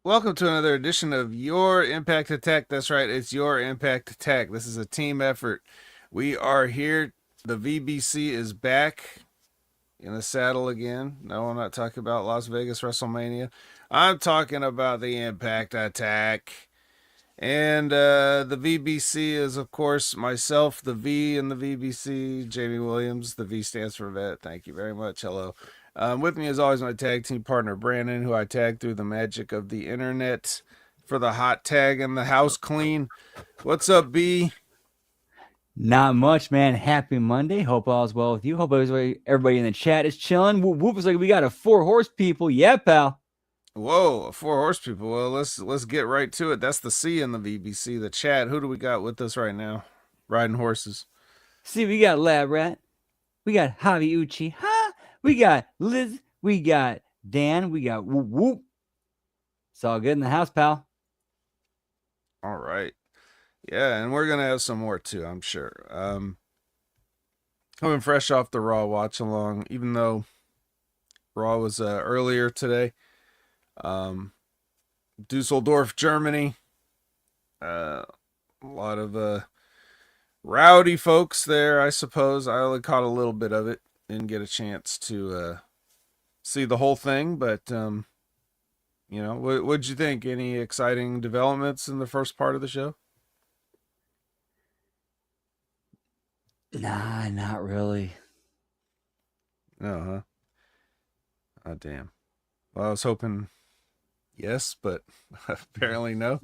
Welcome to another edition of Your Impact Attack. That's right, it's Your Impact Attack. This is a team effort. We are here. The VBC is back in the saddle again. No, I'm not talking about Las Vegas WrestleMania. I'm talking about the Impact Attack. And the VBC is, of course, myself, the V in the VBC, Jamie Williams. The V stands for vet. Thank you very much. Hello. With me, as always, my tag team partner, Brandon, who I tagged through the magic of the internet for the hot tag and the house clean. What's up, B? Not much, man. Happy Monday. Hope all's well with you. Hope everybody in the chat is chilling. Whoop, whoop. It's like we got a 4-horse people. Yeah, pal. Whoa, four horse people. Well, let's get right to it. That's the C in the VBC, the chat. Who do we got with us right now? Riding horses. See, we got Lab Rat. We got Javi Uchi. Ha! We got Liz. We got Dan. We got Whoop Whoop. It's all good in the house, pal. All right. Yeah, and we're gonna have some more too, I'm sure. Coming fresh off the Raw watch along, even though Raw was earlier today. Dusseldorf, Germany. A lot of rowdy folks there, I suppose. I only caught a little bit of it. Didn't get a chance to see the whole thing, but what'd you think? Any exciting developments in the first part of the show? Nah, not really. No, huh? Oh, damn. Well, I was hoping yes, but apparently no.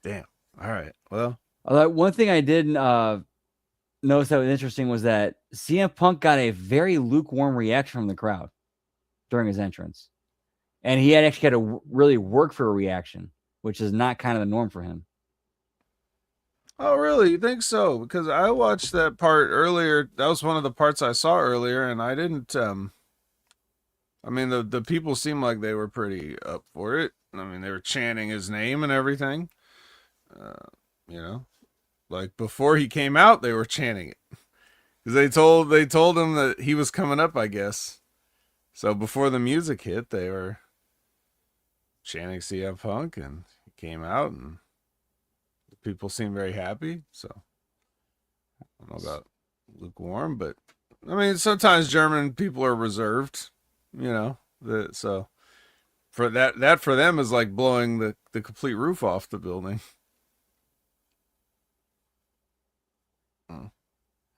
Damn. All right. Well, One thing I did notice that was interesting was that CM Punk got a very lukewarm reaction from the crowd during his entrance. And he had actually had to really work for a reaction, which is not kind of the norm for him. oh, really? You think so? Because I watched that part earlier. That was one of the parts I saw earlier, and I didn't. I mean, the people seemed like they were pretty up for it. I mean, they were chanting his name and everything. Uh, you know, like before he came out, they were chanting it because they told him that he was coming up, I guess. So before the music hit, they were chanting CM Punk, and he came out, and people seemed very happy. So I don't know about lukewarm, but I mean, sometimes German people are reserved. So for that for them is like blowing the complete roof off the building. Mm.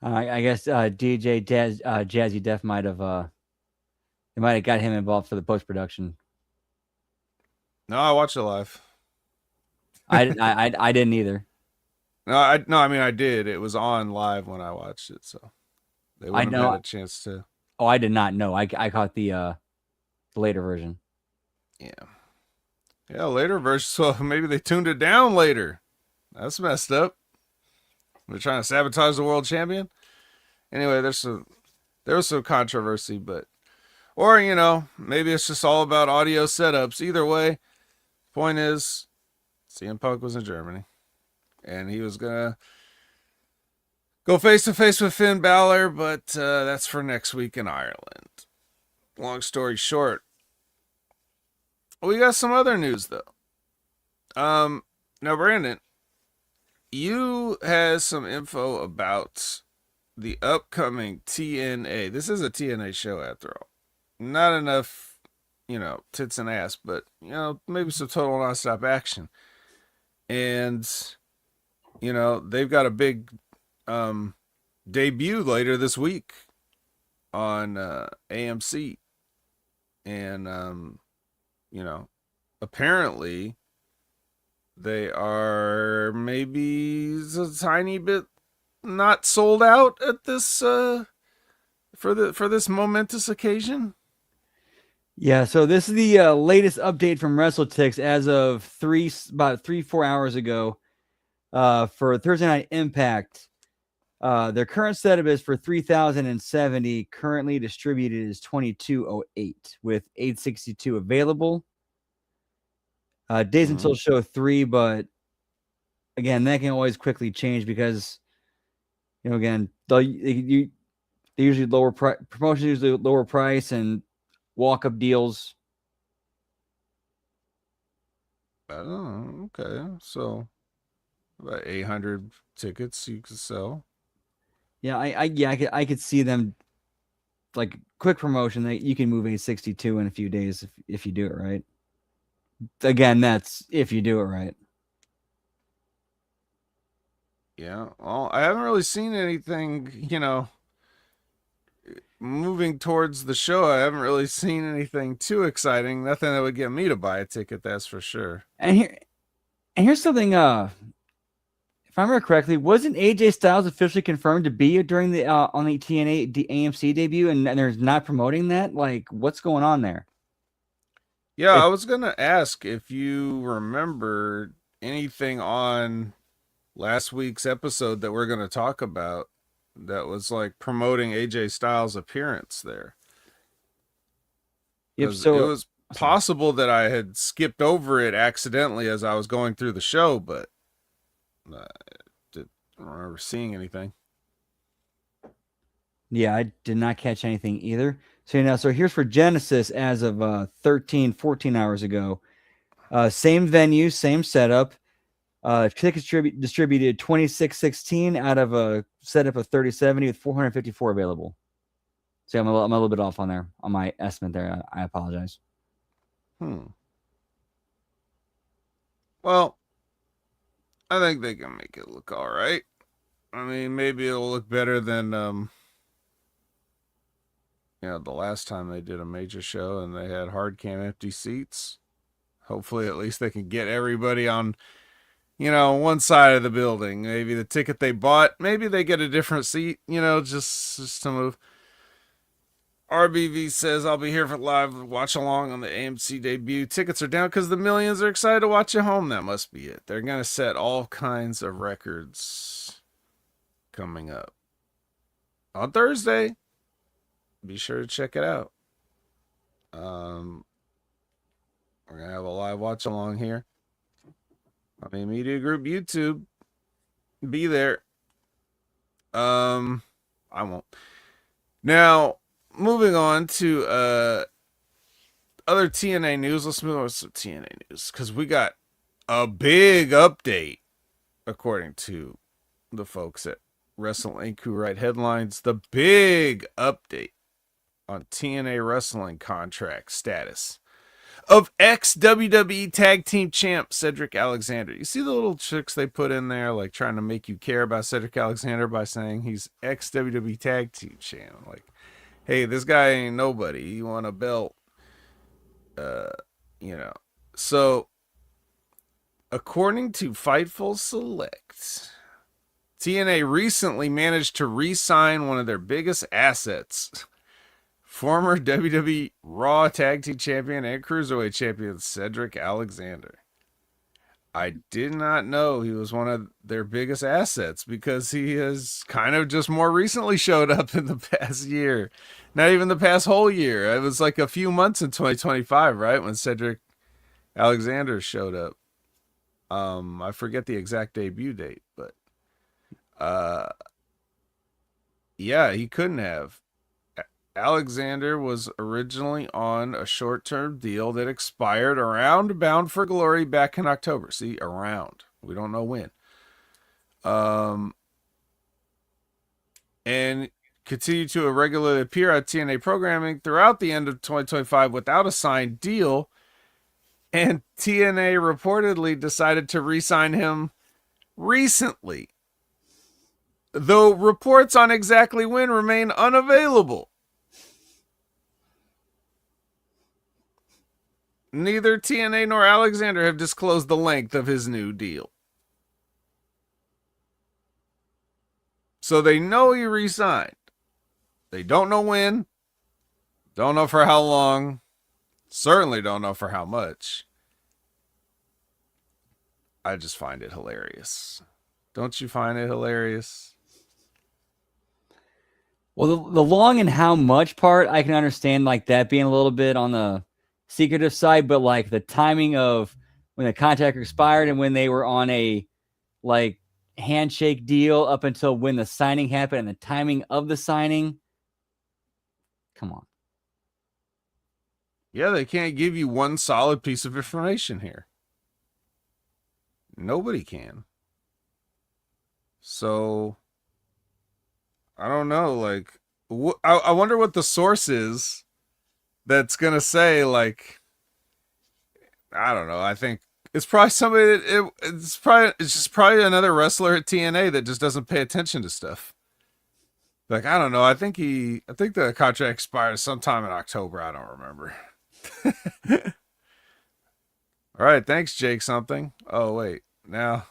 I guess DJ Jazzy Def might have got him involved for the post production. No, I watched it live. I didn't either. I mean I did. It was on live when I watched it, so they I wouldn't have know. had a chance to. Oh, I did not know. I caught the later version. Yeah, yeah, later version. So maybe they tuned it down later. That's messed up. They're trying to sabotage the world champion. Anyway, there was some controversy, but or maybe it's just all about audio setups. Either way, point is, CM Punk was in Germany, and he was gonna go face to face with Finn Balor, but that's for next week in Ireland. Long story short, we got some other news though. Now Brandon, you has some info about the upcoming TNA. This is a TNA show after all. Not enough, tits and ass, but maybe some total nonstop action. And they've got a big debut later this week on AMC. And apparently they are maybe a tiny bit not sold out at this for this momentous occasion. Yeah, so this is the latest update from WrestleTix as of about 3-4 hours ago. For Thursday Night Impact, their current setup is for 3,070. Currently distributed is 2,208 with 862 available. Days until show 3, but again, that can always quickly change because again, they usually lower promotions usually lower price and walk up deals. Oh, okay. So about 800 tickets you could sell. Yeah, I could see them like quick promotion that you can move a 62 in a few days if you do it right. Again, that's if you do it right. Yeah. Well, I haven't really seen anything, moving towards the show. I haven't really seen anything too exciting. Nothing that would get me to buy a ticket, that's for sure. And here's something. If I remember correctly, wasn't AJ Styles officially confirmed to be during the on the TNA AMC debut, and they're not promoting that? Like, what's going on there? Yeah, If I was going to ask if you remember anything on last week's episode that we're going to talk about that was like promoting AJ Styles' appearance there. yep. Because it So was sorry. possible that I had skipped over it accidentally as I was going through the show, but I didn't remember seeing anything. Yeah, I did not catch anything either. So here's for Genesis as of 14 hours ago. Same venue, same setup. Tickets distributed 2616 out of a setup of 3070 with 454 available. So I'm a little bit off on there on my estimate there. I apologize. Hmm. Well, I think they can make it look all right. I mean, maybe it'll look better than the last time they did a major show and they had hard cam empty seats. Hopefully, at least they can get everybody on, one side of the building. Maybe the ticket they bought, maybe they get a different seat, just to move. RBV says, I'll be here for live watch along on the AMC debut. Tickets are down because the millions are excited to watch at home. That must be it. They're going to set all kinds of records coming up on Thursday. Be sure to check it out. We're going to have a live watch along here. Media Group YouTube. Be there. I won't. Now, moving on to other TNA news. Let's move on to some TNA news because we got a big update, according to the folks at Wrestle Inc. who write headlines. The big update on TNA wrestling contract status of ex-WWE Tag Team Champ Cedric Alexander. You see the little tricks they put in there, like trying to make you care about Cedric Alexander by saying he's ex-WWE Tag Team Champ. Like, hey, this guy ain't nobody. He won a belt. You know. So, according to Fightful Select, TNA recently managed to re-sign one of their biggest assets, former WWE Raw Tag Team Champion and Cruiserweight Champion Cedric Alexander. I did not know he was one of their biggest assets because he has kind of just more recently showed up in the past year. Not even the past whole year. It was like a few months in 2025, right? When Cedric Alexander showed up. I forget the exact debut date, but yeah, he couldn't have. Alexander was originally on a short-term deal that expired around Bound for Glory back in October. See, around. We don't know when. And continued to irregularly appear on TNA programming throughout the end of 2025 without a signed deal. And TNA reportedly decided to re-sign him recently, though reports on exactly when remain unavailable. Neither TNA nor Alexander have disclosed the length of his new deal. So they know he re-signed. They don't know when. Don't know for how long. Certainly don't know for how much. I just find it hilarious. Don't you find it hilarious? Well, the long and how much part, I can understand like that being a little bit on the secretive side, but like the timing of when the contract expired and when they were on a like handshake deal up until when the signing happened and the timing of the signing. Come on. Yeah, they can't give you one solid piece of information here. Nobody can. So I don't know. Like, I wonder what the source is that's gonna say. Like, I don't know. I think it's probably somebody that it's just probably another wrestler at TNA that just doesn't pay attention to stuff. Like, I don't know. I think the contract expired sometime in October. I don't remember. All right, thanks, Jake. Something. Oh wait, now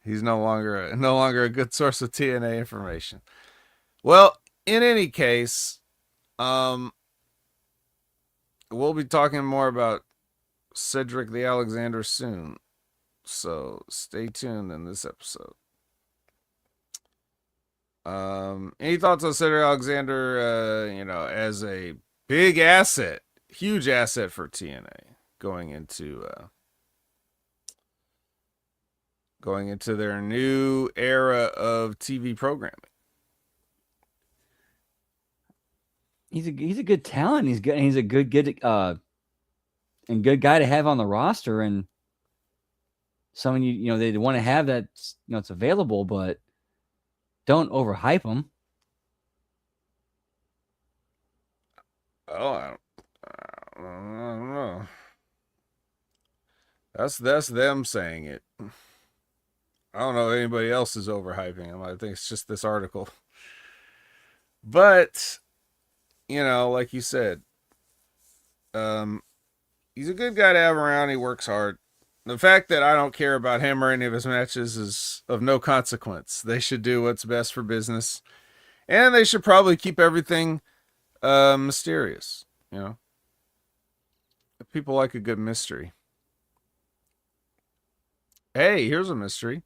he's no longer a good source of TNA information. Well, in any case, um, we'll be talking more about Cedric the Alexander soon. So stay tuned in this episode. Any thoughts on Cedric Alexander? As a big asset, huge asset for TNA going into their new era of TV programming. He's a good talent. He's a good and good guy to have on the roster, and someone they want to have that it's available, but don't overhype him. Oh, I don't know. That's them saying it. I don't know if anybody else is overhyping him. I think it's just this article. But, like you said, he's a good guy to have around. He works hard. The fact that I don't care about him or any of his matches is of no consequence. They should do what's best for business. And they should probably keep everything mysterious, People like a good mystery. Hey, here's a mystery.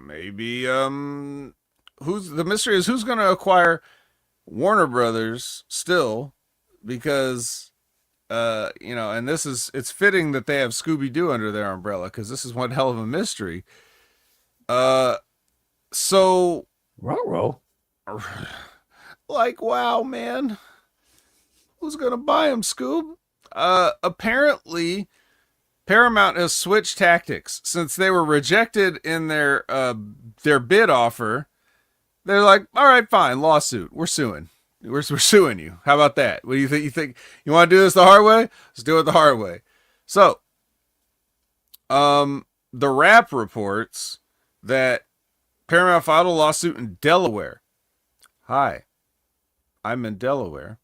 Maybe who's the mystery is who's going to acquire Warner Brothers still, because and it's fitting that they have Scooby-Doo under their umbrella, because this is one hell of a mystery. So Ruh-roh. Like, wow, man, who's gonna buy him, Scoob? Apparently Paramount has switched tactics since they were rejected in their bid offer. They're like, all right, fine, lawsuit. We're suing. We're suing you. How about that? What do you think? You think you want to do this the hard way? Let's do it the hard way. So, the Wrap reports that Paramount filed a lawsuit in Delaware. Hi, I'm in Delaware.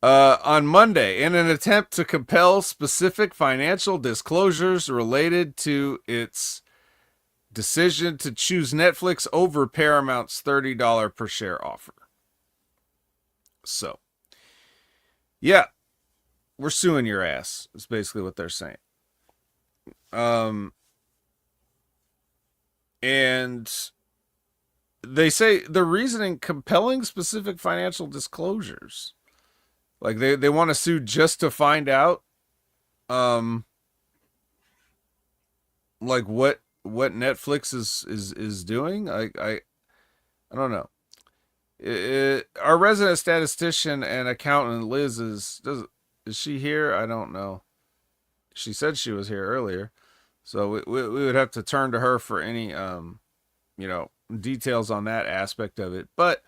On Monday, in an attempt to compel specific financial disclosures related to its decision to choose Netflix over Paramount's $30 per share offer. So, yeah, we're suing your ass, is basically what they're saying. And they say the reasoning, compelling specific financial disclosures. Like they want to sue just to find out like what Netflix is doing. I don't know. Our resident statistician and accountant Liz is she here? I don't know. She said she was here earlier, so we would have to turn to her for any details on that aspect of it. But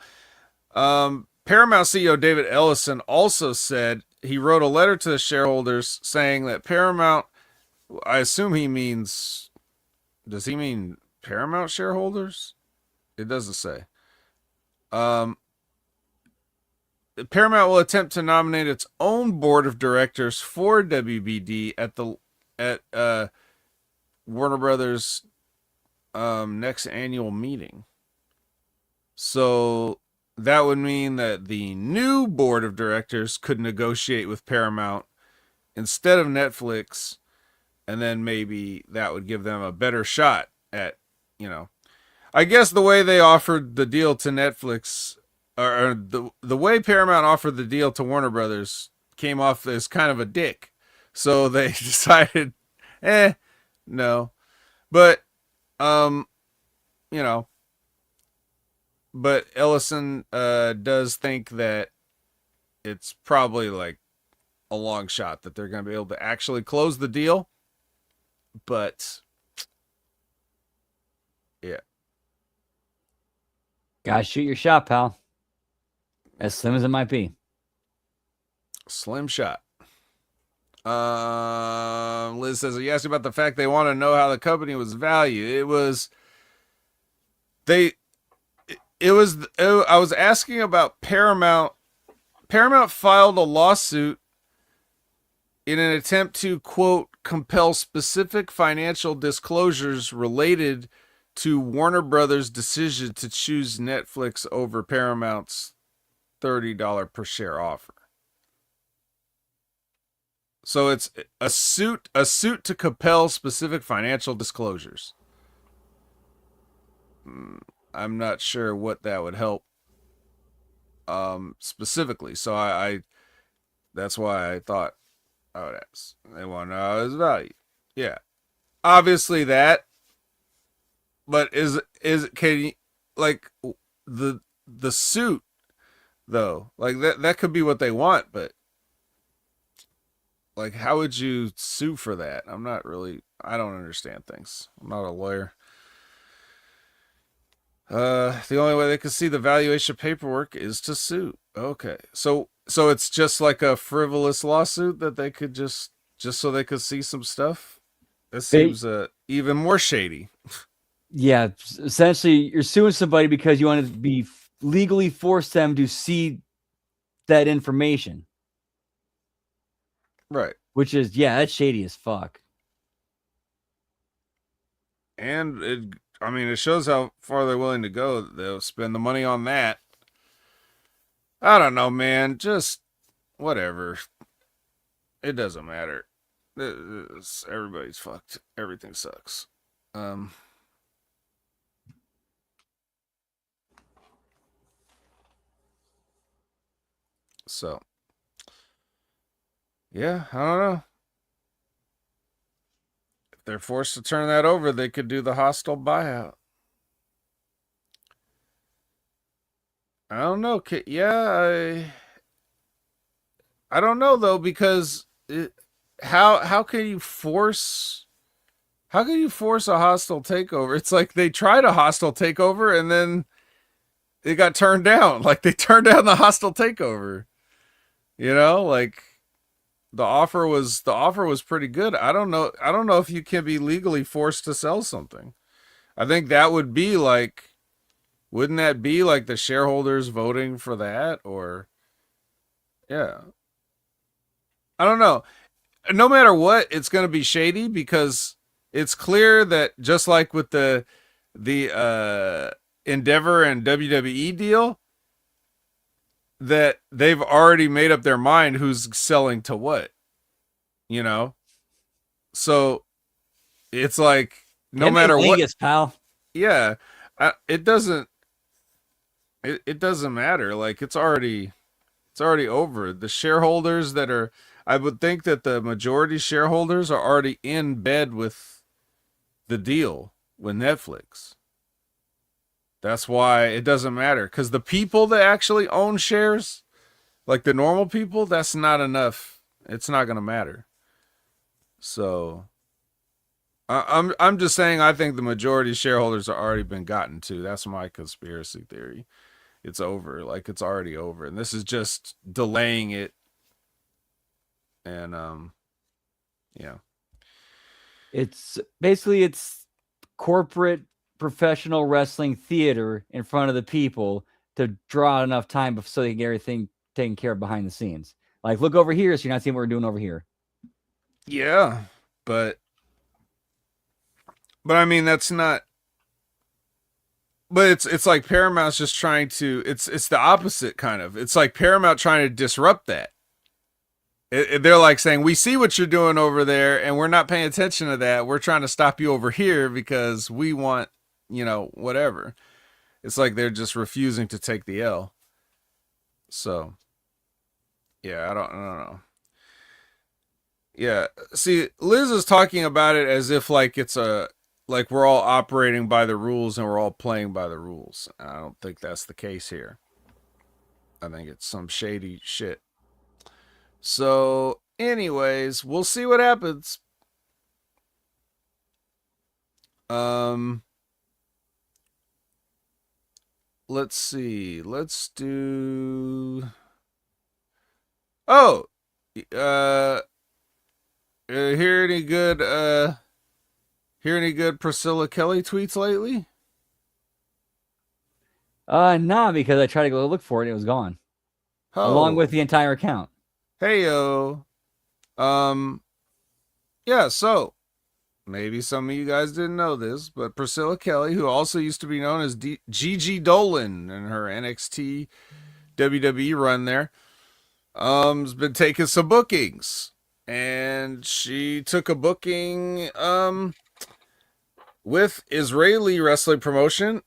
Paramount CEO David Ellison also said he wrote a letter to the shareholders saying that Paramount, I assume he means, does he mean Paramount shareholders? It doesn't say. Paramount will attempt to nominate its own board of directors for WBD at Warner Brothers next annual meeting. So that would mean that the new board of directors could negotiate with Paramount instead of Netflix, and then maybe that would give them a better shot at, I guess the way they offered the deal to Netflix, or the way Paramount offered the deal to Warner Brothers came off as kind of a dick. So they decided, no. But, but Ellison does think that it's probably like a long shot that they're going to be able to actually close the deal. But yeah, Gotta shoot your shot, pal. As slim as it might be. slim shot. Liz says, you asked about the fact they want to know how the company was valued. It was they. I was asking about Paramount. Paramount filed a lawsuit in an attempt to, quote, compel specific financial disclosures related to Warner Brothers' decision to choose Netflix over Paramount's $30 per share offer. So it's a suit to compel specific financial disclosures. I'm not sure what that would help specifically. So I that's why I thought I would ask. They want to know his value. Yeah. Obviously that, but can you, like, the suit though? Like that could be what they want, but like how would you sue for that? I don't understand things. I'm not a lawyer. The only way they can see the valuation paperwork is to sue. Okay. So it's just like a frivolous lawsuit that they could just so they could see some stuff. This seems even more shady. Yeah, essentially, you're suing somebody because you want to be legally force them to see that information. Right. Which is, yeah, that's shady as fuck. And it shows how far they're willing to go. They'll spend the money on that. I don't know, man. Just whatever. It doesn't matter. Everybody's fucked. Everything sucks. So yeah, I don't know. If they're forced to turn that over, they could do the hostile buyout. I don't know. Yeah, I don't know though, because how can you force a hostile takeover? It's like they tried a hostile takeover and then it got turned down. Like they turned down the hostile takeover. Like the offer was pretty good. I don't know if you can be legally forced to sell something. I think that would be like, wouldn't that be like the shareholders voting for that? Or yeah. I don't know. No matter what, it's going to be shady, because it's clear that just like with the Endeavor and WWE deal, that they've already made up their mind who's selling to what, So it's like no matter what, pal. Yeah, it doesn't matter. Like it's already over. The shareholders that are, I would think that the majority shareholders are already in bed with the deal with Netflix. That's why it doesn't matter, because the people that actually own shares, like the normal people, that's not enough. It's not going to matter. So I'm just saying, I think the majority shareholders are already been gotten to. That's my conspiracy theory. It's over. Like it's already over, and this is just delaying it. And yeah. It's basically corporate professional wrestling theater in front of the people to draw out enough time so they can get everything taken care of behind the scenes. Like, look over here, so you're not seeing what we're doing over here. Yeah, but I mean, that's not. But it's like Paramount's just trying to. It's the opposite kind of. It's like Paramount trying to disrupt that. They're like saying, we see what you're doing over there, and we're not paying attention to that. We're trying to stop you over here because we want, whatever. It's like they're just refusing to take the L. So, yeah, I don't know. Yeah, see, Liz is talking about it as if like it's like we're all operating by the rules and we're all playing by the rules. I don't think that's the case here. I think it's some shady shit. So, anyways, we'll see what happens. Um, let's see. Let's do. Oh, hear any good? Hear any good Priscilla Kelly tweets lately? Nah, because I tried to go look for it, it was gone, along with Oh, the entire account. heyo. Um, yeah. So maybe some of you guys didn't know this, but Priscilla Kelly, who also used to be known as Gigi Dolan in her NXT WWE run there, has been taking some bookings. And she took a booking with Israeli wrestling promotion,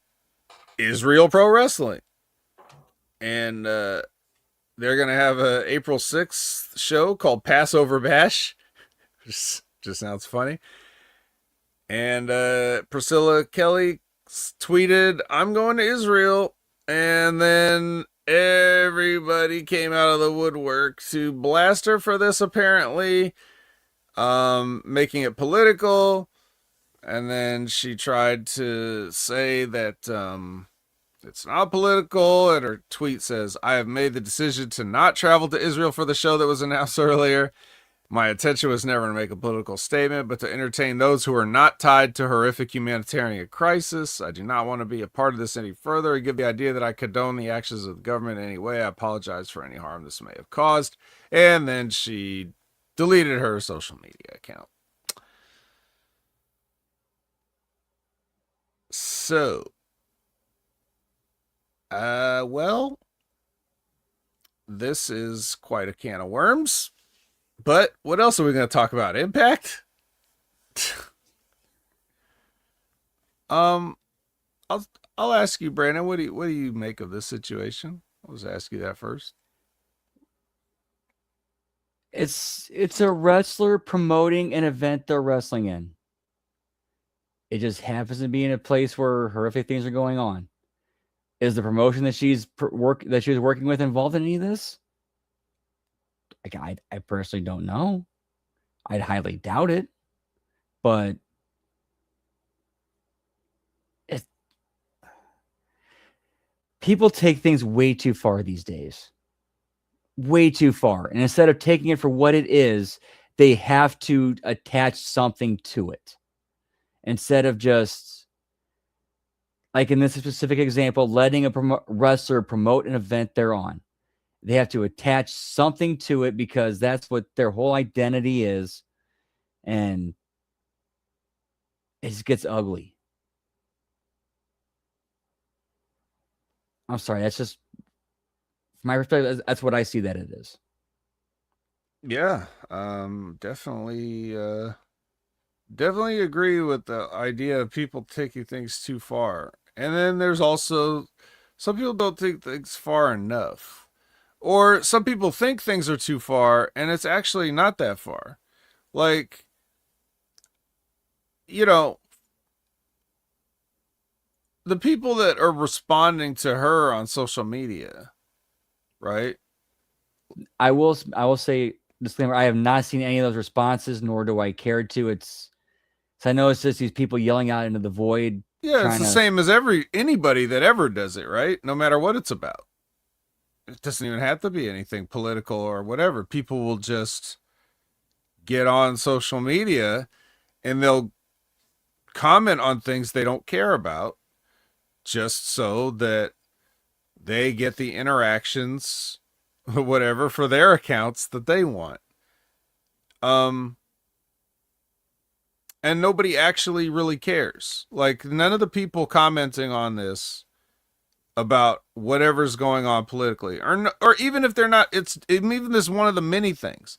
Israel Pro Wrestling. And they're going to have a April 6th show called Passover Bash. Just sounds funny. And Priscilla Kelly tweeted, "I'm going to Israel." And then everybody came out of the woodwork to blast her for this, apparently, making it political. And then she tried to say that it's not political. And her tweet says, "I have made the decision to not travel to Israel for the show that was announced earlier. My intention was never to make a political statement, but to entertain those who are not tied to horrific humanitarian crisis. I do not want to be a part of this any further or give the idea that I condone the actions of the government in any way. I apologize for any harm this may have caused." And then she deleted her social media account. So, well, this is quite a can of worms. But what else are we going to talk about? Impact? um, I'll I'll ask you, Brandon. What do you make of this situation? I'll just ask you that first. It's a wrestler promoting an event they're wrestling in. It just happens to be in a place where horrific things are going on. Is the promotion that she was working with involved in any of this? I personally don't know. I'd highly doubt it, but people take things way too far these days. Way too far. And instead of taking it for what it is, they have to attach something to it. Instead of just, like in this specific example, letting a wrestler promote an event they're on. They have to attach something to it because that's what their whole identity is. And it just gets ugly. I'm sorry. That's just, from my perspective, that's what I see that it is. Yeah, definitely, definitely agree with the idea of people taking things too far. And then there's also some people don't take things far enough, or some people think things are too far, and it's actually not that far. Like, you know, the people that are responding to her on social media, right? I will say, disclaimer, I have not seen any of those responses, nor do I care to. So I know it's just these people yelling out into the void. Yeah, it's the same as anybody that ever does it, right? No matter what it's about. It doesn't even have to be anything political or whatever. People will just get on social media and they'll comment on things they don't care about just so that they get the interactions, whatever, for their accounts that they want. And nobody actually really cares. Like, none of the people commenting on this about whatever's going on politically, or even if they're not, even this one of the many things.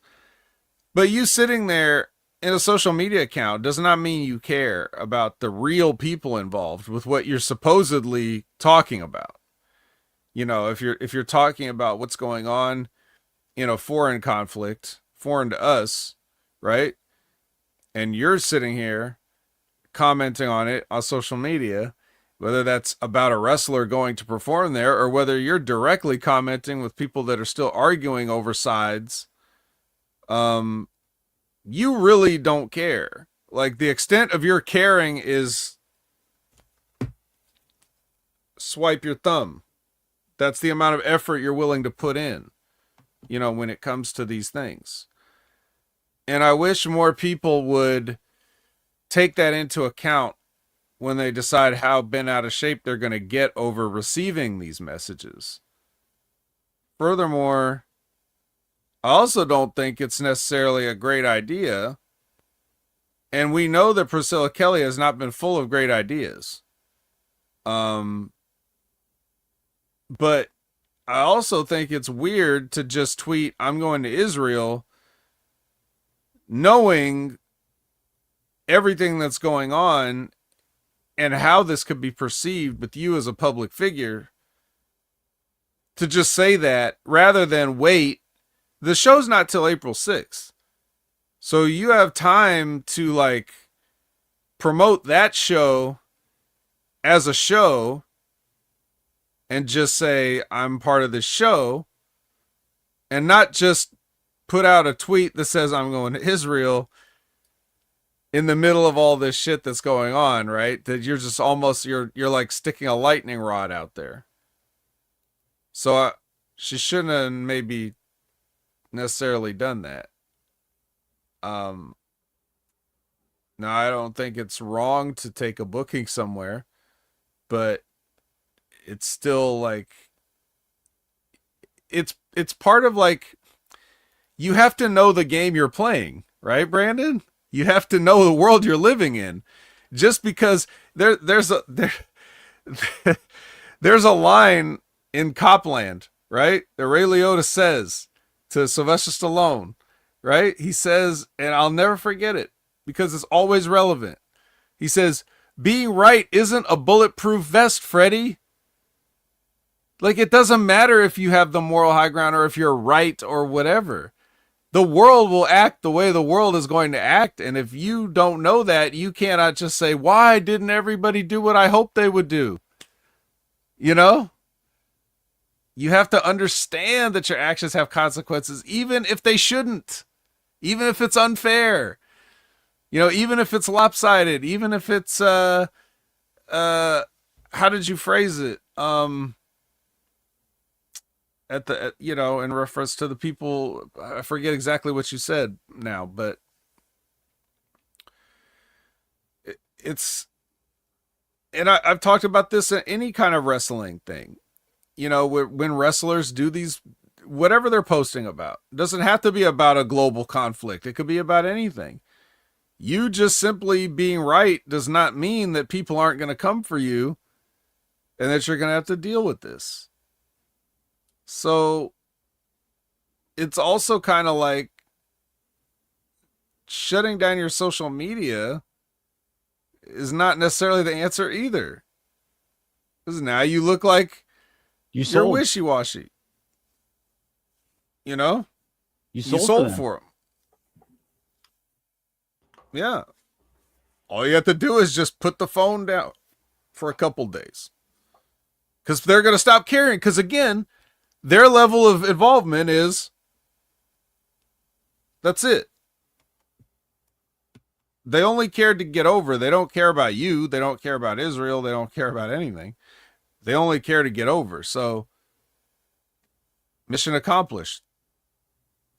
But you sitting there in a social media account does not mean you care about the real people involved with what you're supposedly talking about. You know, if you're talking about what's going on in a foreign conflict, foreign to us, right? And you're sitting here commenting on it on social media, whether that's about a wrestler going to perform there or whether you're directly commenting with people that are still arguing over sides um, you really don't care. Like the extent of your caring is swipe your thumb. That's the amount of effort you're willing to put in, when it comes to these things. And I wish more people would take that into account when they decide how bent out of shape they're going to get over receiving these messages. Furthermore, I also don't think it's necessarily a great idea. And we know that Priscilla Kelly has not been full of great ideas. But I also think it's weird to just tweet, I'm going to Israel, knowing everything that's going on and how this could be perceived with you as a public figure, to just say that rather than wait. The show's not till April 6th. So you have time to like promote that show as a show and just say, I'm part of this show, and not just put out a tweet that says, I'm going to Israel in the middle of all this shit that's going on, right? That you're just almost, you're like sticking a lightning rod out there. So she shouldn't have maybe necessarily done that. Now I don't think it's wrong to take a booking somewhere, but it's still like it's part of like, you have to know the game you're playing, right, Brandon? You have to know the world you're living in. Just because there's a line in Copland, right? That Ray Liotta says to Sylvester Stallone, right? He says, and I'll never forget it because it's always relevant. He says, being right isn't a bulletproof vest, Freddie. Like, it doesn't matter if you have the moral high ground or if you're right or whatever. The world will act the way the world is going to act. And if you don't know that, you cannot just say, why didn't everybody do what I hoped they would do? You know? You have to understand that your actions have consequences, even if they shouldn't, even if it's unfair, even if it's lopsided, even if it's, how did you phrase it? In reference to the people, I forget exactly what you said now, but it's, and I've talked about this in any kind of wrestling thing. When wrestlers do these, whatever they're posting about, it doesn't have to be about a global conflict. It could be about anything. You just simply being right does not mean that people aren't going to come for you and that you're going to have to deal with this. So it's also kind of like shutting down your social media is not necessarily the answer either. Because now you look like you're wishy-washy. You sold for them. Yeah. All you have to do is just put the phone down for a couple days. Because they're going to stop caring. Because again, their level of involvement is, that's it. They only cared to get over. They don't care about you. They don't care about Israel. They don't care about anything. They only care to get over. So, mission accomplished.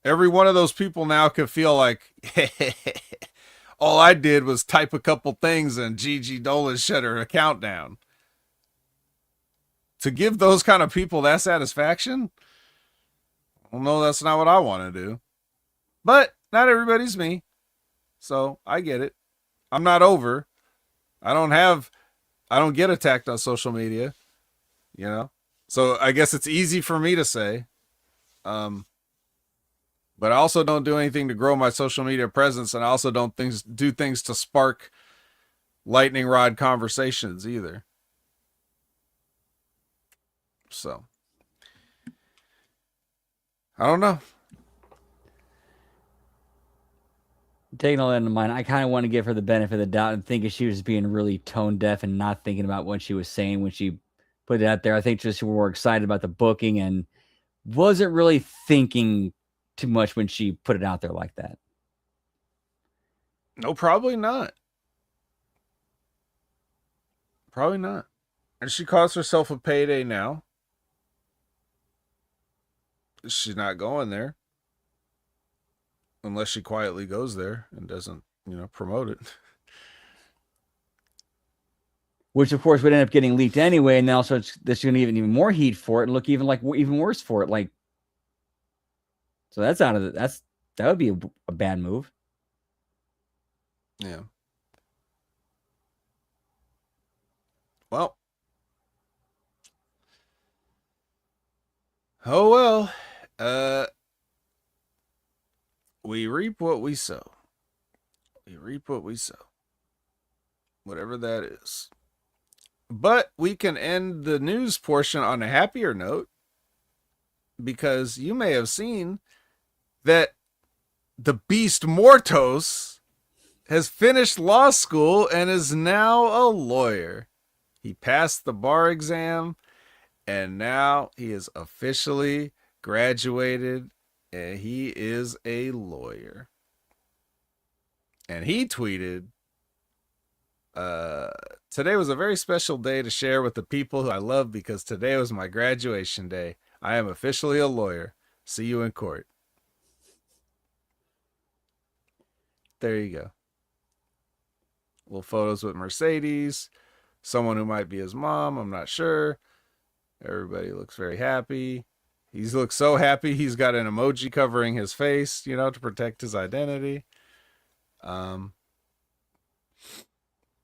Every one of those people now can feel like, all I did was type a couple things and Gigi Dolan shut her account down. To give those kind of people that satisfaction? Well, no, that's not what I want to do. But not everybody's me. So I get it. I'm not over. I don't get attacked on social media, So I guess it's easy for me to say. But I also don't do anything to grow my social media presence, and I also don't do things to spark lightning rod conversations either. So I don't know. Taking all that into mind, I kind of want to give her the benefit of the doubt and think she was being really tone deaf and not thinking about what she was saying when she put it out there. I think just we were excited about the booking and wasn't really thinking too much when she put it out there like that. No, probably not. Probably not. And she calls herself a payday now. She's not going there unless she quietly goes there and doesn't, promote it. Which of course would end up getting leaked anyway, and then also there's going to even more heat for it and look even worse for it. Like, so that's out of the, that would be a bad move. Yeah. Well. Oh well. We reap what we sow. We reap what we sow. Whatever that is. But we can end the news portion on a happier note, because you may have seen that the Beast Mortos has finished law school and is now a lawyer. He passed the bar exam and now he is officially graduated and he is a lawyer. And he tweeted, today was a very special day to share with the people who I love because today was my graduation day. I am officially a lawyer. See you in court. There you go. Little photos with Mercedes, someone who might be his mom, I'm not sure. Everybody looks very happy. He looks so happy he's got an emoji covering his face, to protect his identity.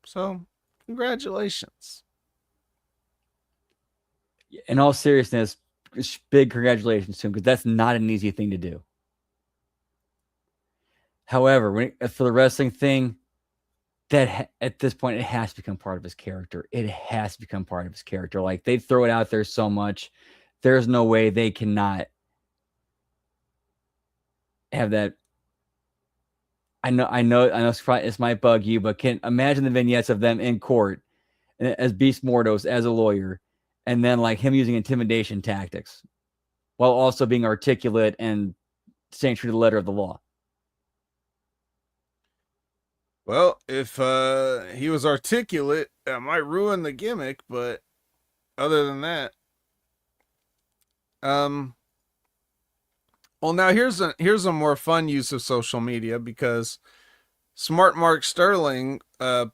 So, congratulations. In all seriousness, big congratulations to him, because that's not an easy thing to do. However, for the wrestling thing, that at this point it has to become part of his character. It has to become part of his character. Like, they throw it out there so much, there's no way they cannot have that. I know this might bug you, but can imagine the vignettes of them in court as Beast Mortos as a lawyer, and then like him using intimidation tactics while also being articulate and staying true to the letter of the law. Well, if he was articulate, that might ruin the gimmick, but other than that, well, now here's a more fun use of social media, because Smart Mark Sterling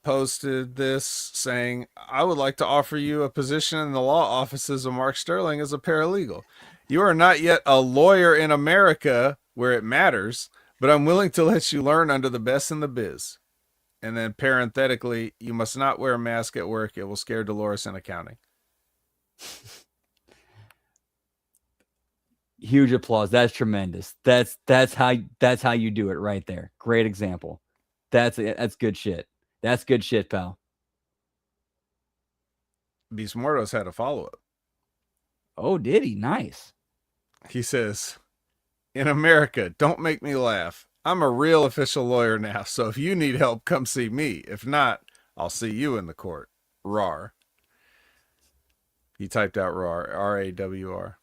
posted this saying, I would like to offer you a position in the law offices of Mark Sterling as a paralegal. You are not yet a lawyer in America where it matters, but I'm willing to let you learn under the best in the biz. And then parenthetically, you must not wear a mask at work. It will scare Dolores in accounting. Huge applause. That's tremendous. That's how you do it right there. Great example. That's good shit. That's good shit, pal. Beast Mortos had a follow-up. Oh, did he? Nice. He says, in America, don't make me laugh. I'm a real official lawyer now, so if you need help, come see me. If not, I'll see you in the court. RAR. He typed out RAR. R-A-W-R.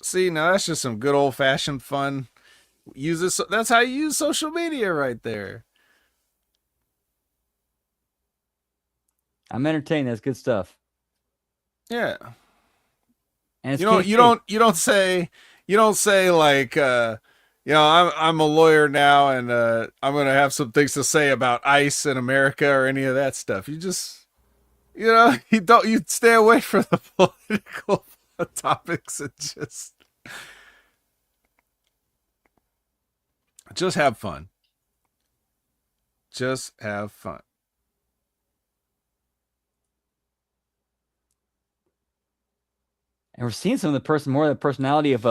See, now that's just some good old-fashioned fun. That's how you use social media right there. I'm entertained. That's good stuff. Yeah. And you don't say like I'm a lawyer now and I'm gonna have some things to say about ICE in America or any of that stuff. You just you stay away from the political topics and just have fun. Just have fun. And we're seeing some of the personality of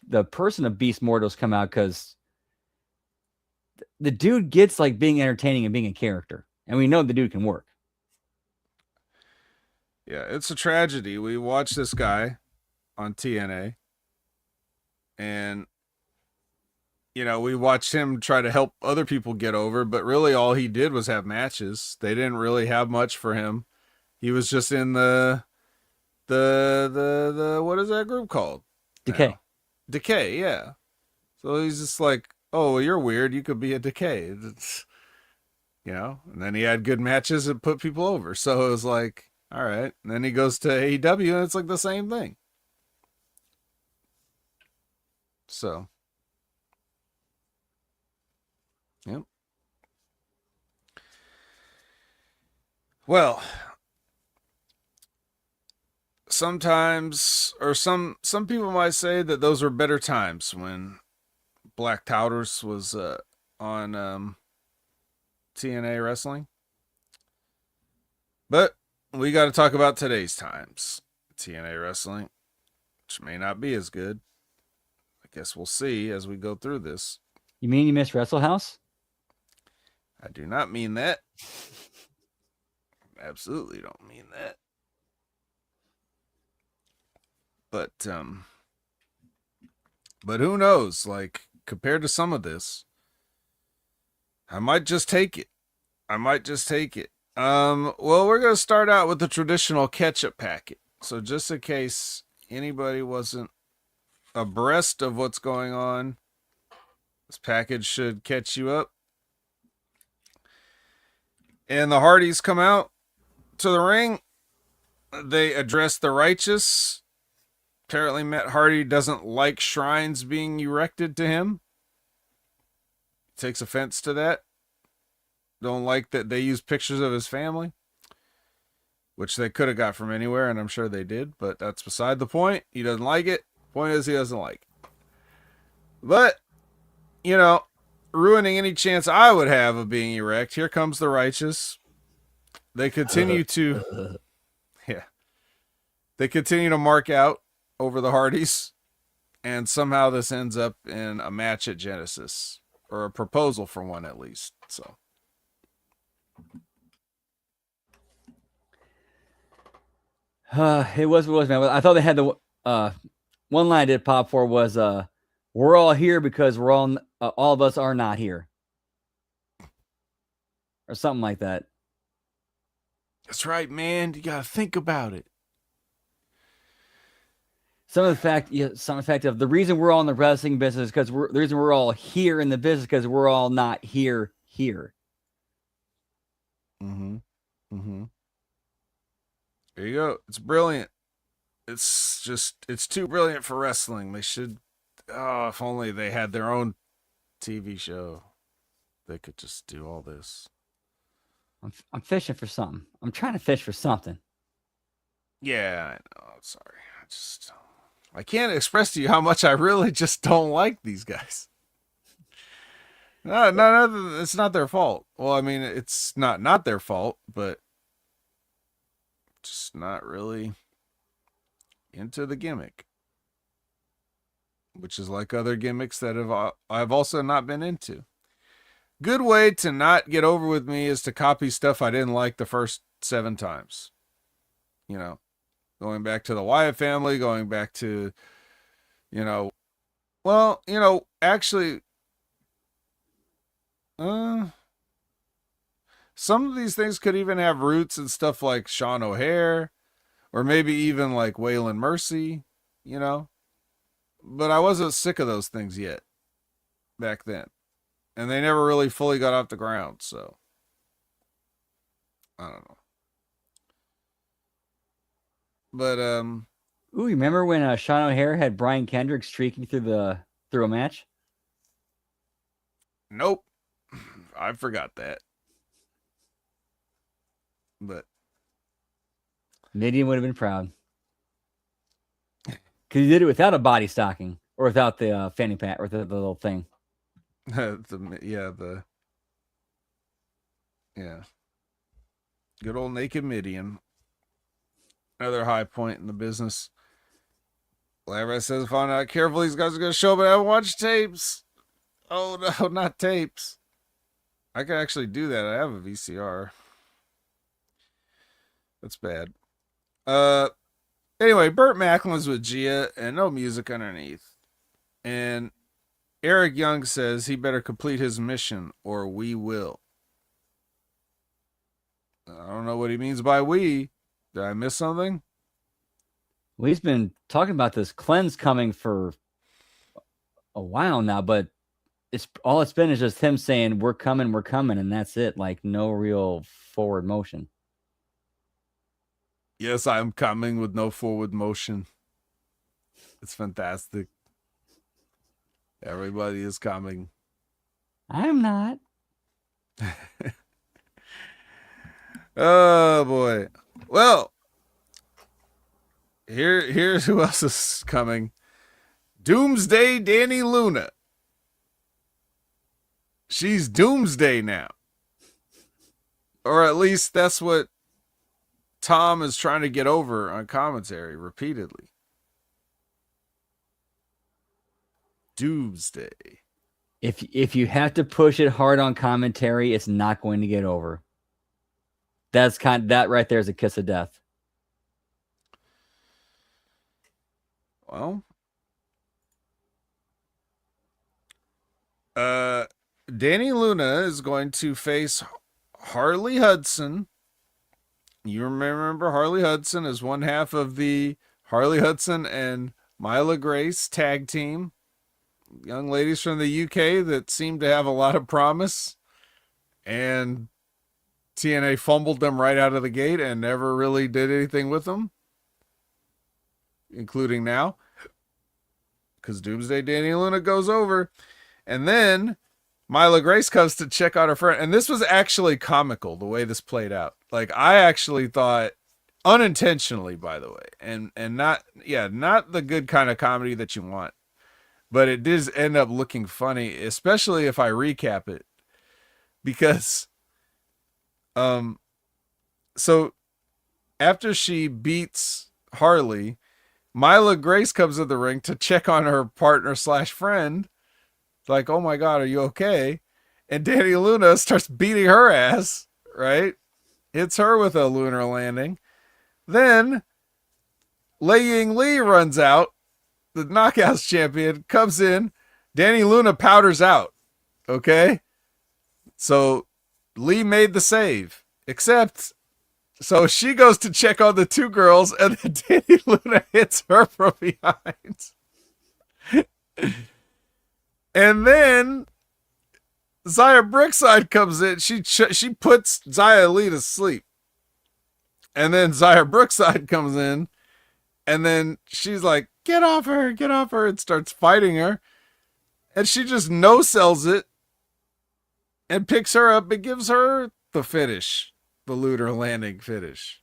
the person of Beast Mortals come out, because the dude gets like being entertaining and being a character, and we know the dude can work. Yeah, it's a tragedy. We watched this guy on TNA, and we watched him try to help other people get over, but really all he did was have matches. They didn't really have much for him. He was just in the The what is that group called Decay. now? Decay, yeah. So he's just like, oh, well, you're weird. You could be a Decay. It's, and then he had good matches and put people over. So it was like, all right. And then he goes to AEW and it's like the same thing. So, yep. Well, sometimes, or some people might say that those were better times when Black Taurus was on TNA wrestling. But we got to talk about today's times. TNA wrestling, which may not be as good. I guess we'll see as we go through this. You mean you missed Wrestle House? I do not mean that. Absolutely don't mean that. But who knows? Like, compared to some of this, I might just take it. Well, we're gonna start out with the traditional ketchup packet. So just in case anybody wasn't abreast of what's going on, this package should catch you up. And the Hardys come out to the ring. They address the Righteous. Apparently, Matt Hardy doesn't like shrines being erected to him. Takes offense to that. Don't like that they use pictures of his family, which they could have got from anywhere, and I'm sure they did, but that's beside the point. He doesn't like it. Point is, he doesn't like it. But, ruining any chance I would have of being erect, here comes the Righteous. They continue to... Yeah. They continue to mark out over the Hardys, and somehow this ends up in a match at Genesis, or a proposal for one at least. So It was what it was, man. I thought they had the one line I did pop for was we're all here because we're all of us are not here, or something like that. that's right, man. You gotta think about it. Some of the fact of the reason we're all in the wrestling business because the reason we're all here in the business because we're all not here. Mm-hmm. There you go. It's brilliant. It's too brilliant for wrestling. They should, if only they had their own TV show. They could just do all this. I'm fishing for something. I'm trying to fish for something. Yeah, I know. I'm sorry. I can't express to you how much I really just don't like these guys. No, it's not their fault. Well, I mean, it's not their fault, but just not really into the gimmick, which is like other gimmicks that I've also not been into. Good way to not get over with me is to copy stuff I didn't like the first 7 times. Going back to the Wyatt family, going back to, actually, some of these things could even have roots in stuff like Sean O'Hare, or maybe even like Waylon Mercy, but I wasn't sick of those things yet back then. And they never really fully got off the ground, so I don't know. But ooh, you remember when Sean O'Hare had Brian Kendrick streaking through a match? Nope. I forgot that. But Midian would have been proud. Because he did it without a body stocking or without the fanny pack or the little thing. Yeah. Good old naked Midian. Another high point in the business. Larry says, if I'm not careful, these guys are going to show up and I haven't watched tapes. Oh, no, not tapes. I can actually do that. I have a VCR. That's bad. Anyway, Burt Macklin's with Gia and no music underneath. And Eric Young says he better complete his mission or we will. I don't know what he means by we. Did I miss something? He's been talking about this cleanse coming for a while now, but it's been is just him saying we're coming, and that's it. Like no real forward motion. Yes, I'm coming with no forward motion. It's fantastic. Everybody is coming. I'm not. Oh boy. Well, here's who else is coming. Doomsday Danny Luna. She's Doomsday now. Or at least that's what Tom is trying to get over on commentary repeatedly. Doomsday. If you have to push it hard on commentary, it's not going to get over. That right there is a kiss of death. Well, Danny Luna is going to face Harley Hudson. You remember Harley Hudson is one half of the Harley Hudson and Mila Grace tag team. Young ladies from the UK that seem to have a lot of promise. And TNA fumbled them right out of the gate and never really did anything with them, including now. Because Doomsday Danny Luna goes over. And then Mila Grace comes to check on her friend. And this was actually comical, the way this played out. Like, I actually thought, unintentionally, by the way, and not the good kind of comedy that you want. But it does end up looking funny, especially if I recap it. Because, so after she beats Harley, Mila Grace comes in the ring to check on her partner / friend. Like, oh my God, are you okay? And Danny Luna starts beating her ass, right? Hits her with a lunar landing. Then Lei Ying Lee runs out. The Knockouts champion comes in. Danny Luna powders out. Okay? So Lee made the save. Except, so she goes to check on the two girls, and then Danny Luna hits her from behind. And then Zaya Brookside comes in. She puts Zaya Lee to sleep. And then Zaya Brookside comes in. And then she's like, get off her, and starts fighting her. And she just no-sells it and picks her up and gives her the finish, the lunar landing finish.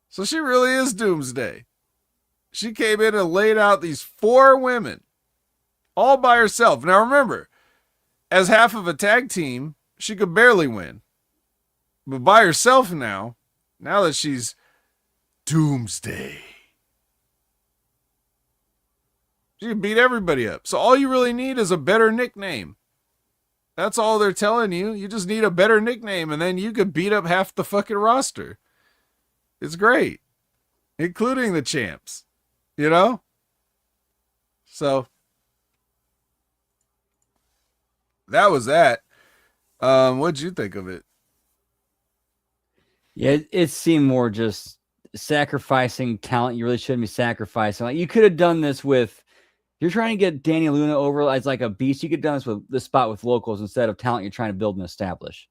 So she really is Doomsday. She came in and laid out these 4 women all by herself. Now remember, as half of a tag team, she could barely win. But by herself now that she's Doomsday, she can beat everybody up. So all you really need is a better nickname. That's all they're telling you. You just need a better nickname, and then you could beat up half the fucking roster. It's great. Including the champs. You know? So that was that. What'd you think of it? Yeah, it seemed more just sacrificing talent you really shouldn't be sacrificing. Like you could have done this with, you're trying to get Danny Luna over as like a beast. You could have done this with this spot with locals instead of talent you're trying to build and establish.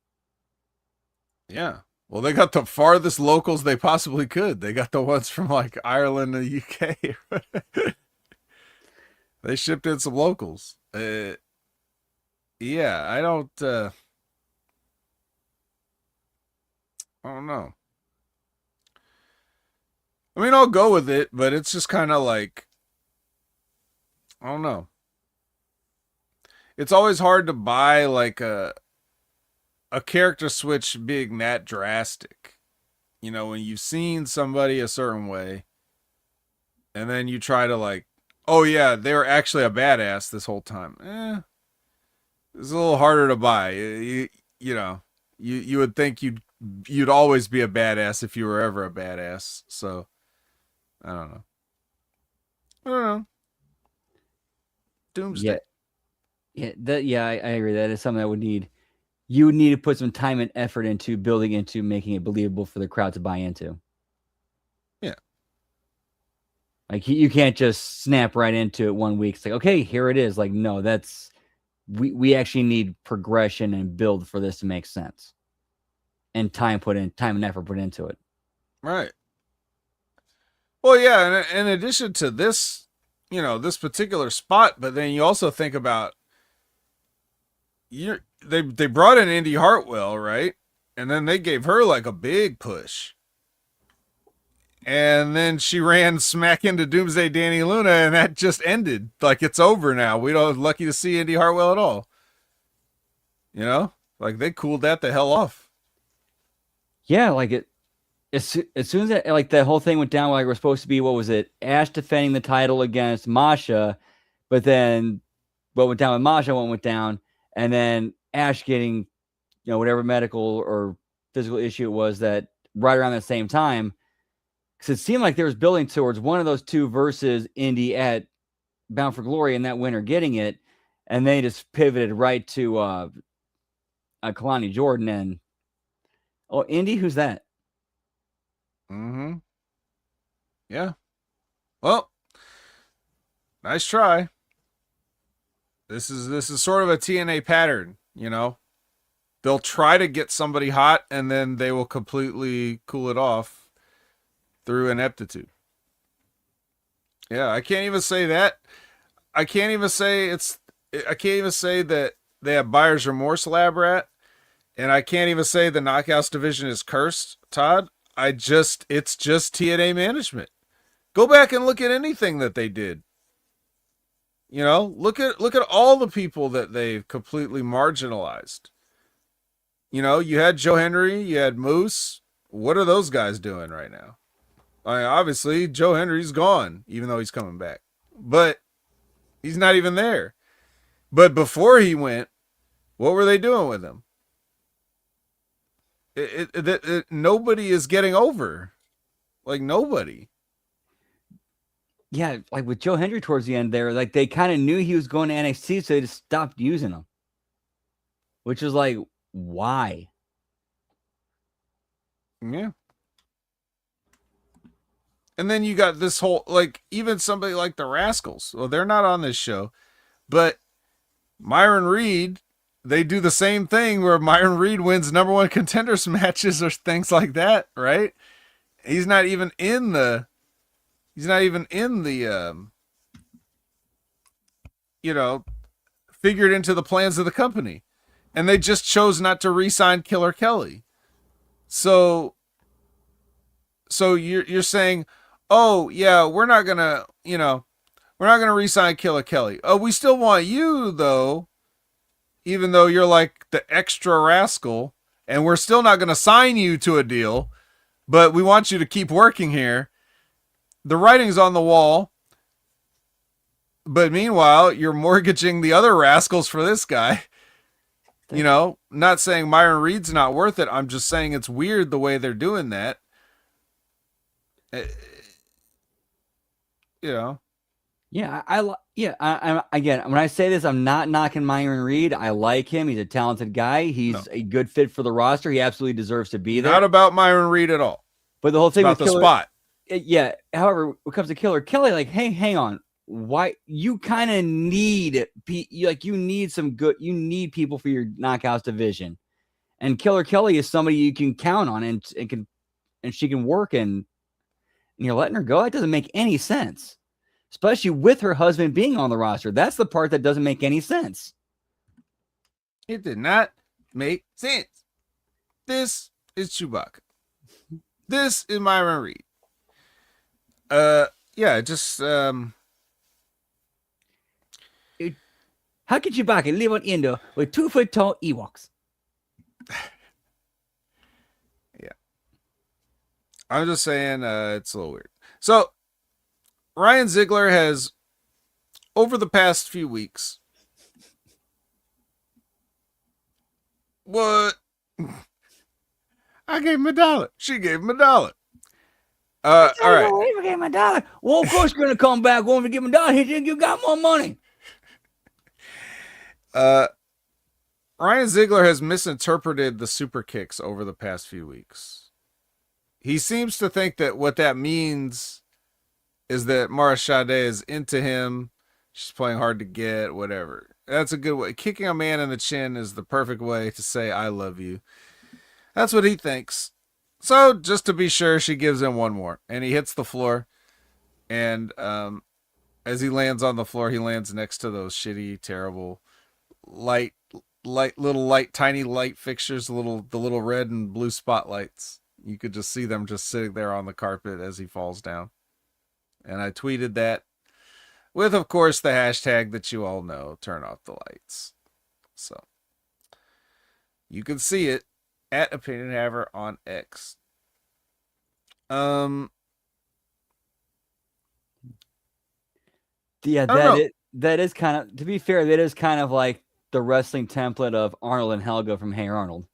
Yeah. Well, they got the farthest locals they possibly could. They got the ones from like Ireland and the UK. They shipped in some locals. Yeah, I don't know. I mean, I'll go with it, but it's just kind of like, I don't know. It's always hard to buy like a character switch being that drastic. You know, when you've seen somebody a certain way, and then you try to like, oh yeah, they were actually a badass this whole time. It's a little harder to buy. You know, you would think you'd always be a badass if you were ever a badass. So I don't know. Doomsday. I agree. That is something that you would need to put some time and effort into building into making it believable for the crowd to buy into. Yeah. Like you can't just snap right into it 1 week. It's like, okay, here it is. Like, no, that's we actually need progression and build for this to make sense. And time and effort put into it. Right. Well, yeah, and in addition to this, this particular spot, but then you also think about they brought in Indy Hartwell, right? And then they gave her like a big push. And then she ran smack into Doomsday Danny Luna, and that just ended. Like it's over now. We don't lucky to see Indy Hartwell at all. Like they cooled that the hell off. Yeah, like it as soon as like the whole thing went down, like we're supposed to be, what was it? Ash defending the title against Masha, but then what went down with Masha, what went down, and then Ash getting, whatever medical or physical issue it was that right around the same time, because it seemed like there was building towards one of those two versus Indy at Bound for Glory, and that winner getting it, and they just pivoted right to Kalani Jordan and Indy, who's that? Mm-hmm. Yeah. Well, nice try. This is sort of a TNA pattern, They'll try to get somebody hot and then they will completely cool it off through ineptitude. Yeah, I can't even say that. I can't even say that they have buyer's remorse, Lab Rat, and I can't even say the Knockouts division is cursed, Todd. It's just TNA management. Go back and look at anything that they did. Look at all the people that they've completely marginalized. You had Joe Henry, you had Moose. What are those guys doing right now? I mean, obviously, Joe Henry's gone, even though he's coming back. But he's not even there. But before he went, what were they doing with him? Nobody is getting over. Like, nobody. Yeah, like with Joe Hendry towards the end there, like they kind of knew he was going to NXT, so they just stopped using him. Which is like, why? Yeah. And then you got this whole, like, even somebody like the Rascals. Well, they're not on this show, but Myron Reed, they do the same thing where Myron Reed wins number one contenders matches or things like that, right? He's not even in the figured into the plans of the company. And they just chose not to re-sign Killer Kelly. So you're saying, oh yeah, we're not gonna re-sign Killer Kelly. Oh, we still want you though, even though you're like the extra rascal, and we're still not gonna sign you to a deal, but we want you to keep working here. The writing's on the wall. But meanwhile, you're mortgaging the other rascals for this guy. Not saying Myron Reed's not worth it. I'm just saying it's weird the way they're doing that. Yeah, I again, when I say this, I'm not knocking Myron Reed. I like him. He's a talented guy. He's a good fit for the roster. He absolutely deserves to be there. Not about Myron Reed at all. But the whole thing about with the spot. Yeah. However, when it comes to Killer Kelly, like, hey, hang on. Why you kind of need you need people for your Knockouts division, and Killer Kelly is somebody you can count on and she can work, and you're letting her go. That doesn't make any sense, especially with her husband being on the roster. That's the part that doesn't make any sense. It did not make sense. This is Chewbacca. This is Myron Reed. Yeah, just How could Chewbacca live on Endor with 2-foot tall Ewoks? Yeah. I'm just saying it's a little weird. So, Ryan Ziegler has, over the past few weeks, what? I gave him $1. She gave him $1. All right. I gave him $1. Well, of course you're going to come back. Won't we give him $1? He think you got more money. Ryan Ziegler has misinterpreted the super kicks over the past few weeks. He seems to think that what that means is that Mara Sade is into him. She's playing hard to get, whatever. That's a good way. Kicking a man in the chin is the perfect way to say I love you. That's what he thinks. So just to be sure, she gives him one more, and he hits the floor. And as he lands on the floor, he lands next to those shitty, terrible light, tiny light fixtures, the little red and blue spotlights. You could just see them just sitting there on the carpet as he falls down. And I tweeted that with, of course, the hashtag that you all know, turn off the lights. So you can see it at Opinion Haver on X. Yeah, I don't know. that is kind of, to be fair, that is kind of like the wrestling template of Arnold and Helga from Hey Arnold.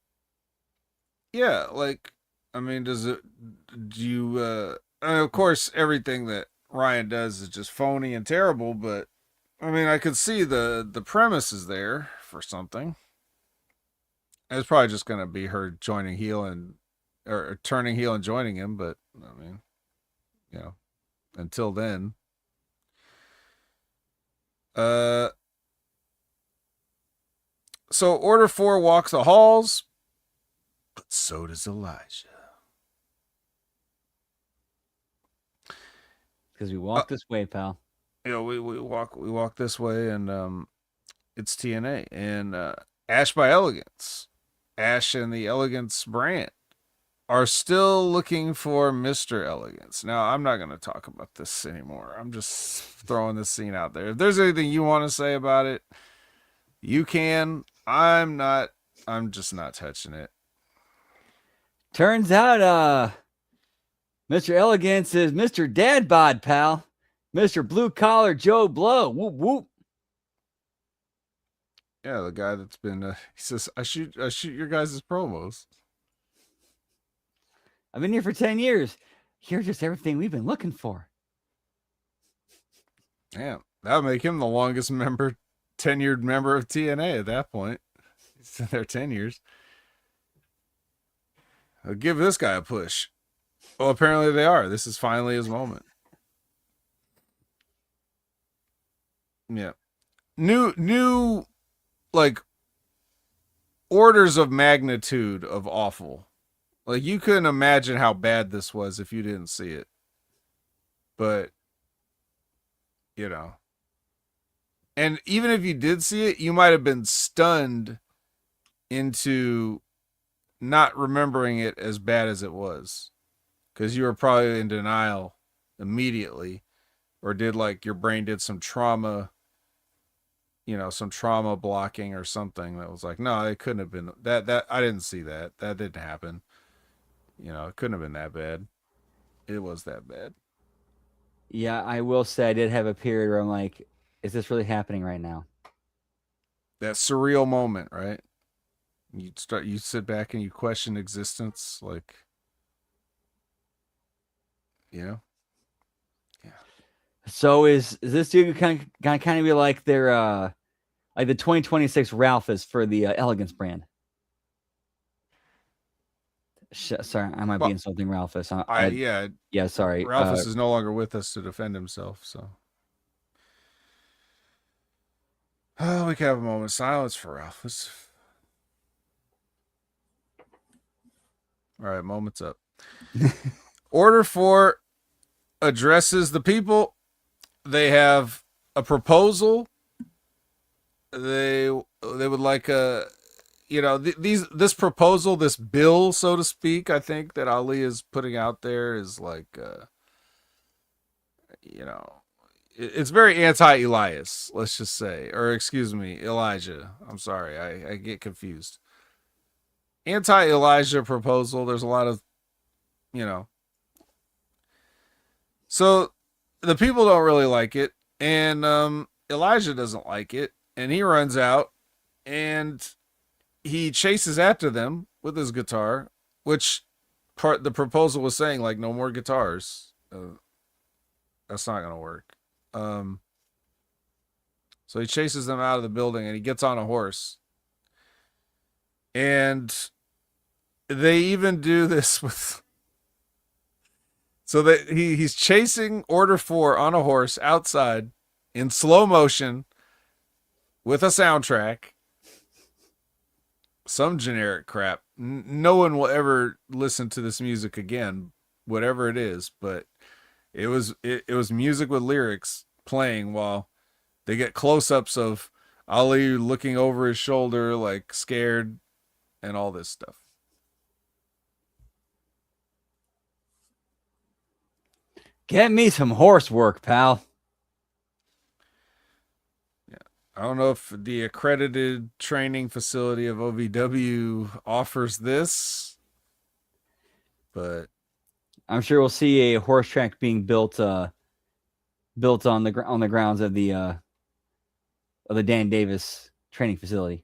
Yeah, like, I mean, does it? Do you? I mean, of course, everything that Ryan does is just phony and terrible. But I mean, I could see the premise is there for something. It's probably just gonna be her joining heel and or turning heel and joining him. But I mean, you know, until then, uh, so Order 4 walks the halls, but so does Elijah. Because we walk this way, pal. You know, we walk this way, and it's TNA and Ash by Elegance. Ash and the Elegance brand are still looking for Mr. Elegance. Now, I'm not going to talk about this anymore. I'm just throwing this scene out there. If there's anything you want to say about it, you can. I'm not. I'm just not touching it. Turns out, Mr. Elegance is Mr. Dad Bod, pal. Mr. Blue Collar Joe Blow. Whoop whoop. Yeah, the guy that's been. He says, I shoot your guys' promos. I've been here for 10 years. You're just everything we've been looking for. Damn, that would make him the longest tenured member of TNA at that point. He's been there 10 years. I'll give this guy a push. Well, apparently they are. This is finally his moment. Yeah. New, like, orders of magnitude of awful. Like, you couldn't imagine how bad this was if you didn't see it. But, you know. And even if you did see it, you might have been stunned into not remembering it as bad as it was. Because you were probably in denial immediately. Or did, like, your brain did some trauma, some trauma blocking or something that was like, no, it couldn't have been that I didn't see that. That didn't happen. It couldn't have been that bad. It was that bad. Yeah, I will say I did have a period where I'm like, is this really happening right now? That surreal moment, right? You sit back and you question existence, like, Yeah. So is this dude kind of be like their like the 2026 Ralph is for the Elegance brand? Sorry, I might be insulting Ralphus. Yeah, sorry. Ralphus is no longer with us to defend himself, so. Oh, we can have a moment of silence for Ralphus. All right, moment's up. Order 4 addresses the people. They have a proposal. They would like this proposal, this bill, so to speak, I think that Ali is putting out there is like, it's very anti-Elias, let's just say, or excuse me, Elijah. I'm sorry, I get confused. Anti-Elijah proposal. There's a lot of, so the people don't really like it, and Elijah doesn't like it, and he runs out, and he chases after them with his guitar, which the proposal was saying, like, no more guitars. That's not gonna work. So he chases them out of the building, and he gets on a horse, and they even do this with So that he's chasing Order 4 on a horse outside in slow motion with a soundtrack. Some generic crap. No one will ever listen to this music again, whatever it is, but it was music with lyrics playing while they get close-ups of Ali looking over his shoulder like scared and all this stuff. Get me some horse work, pal. I don't know if the accredited training facility of OVW offers this, but I'm sure we'll see a horse track being built built on the grounds of the Dan Davis training facility.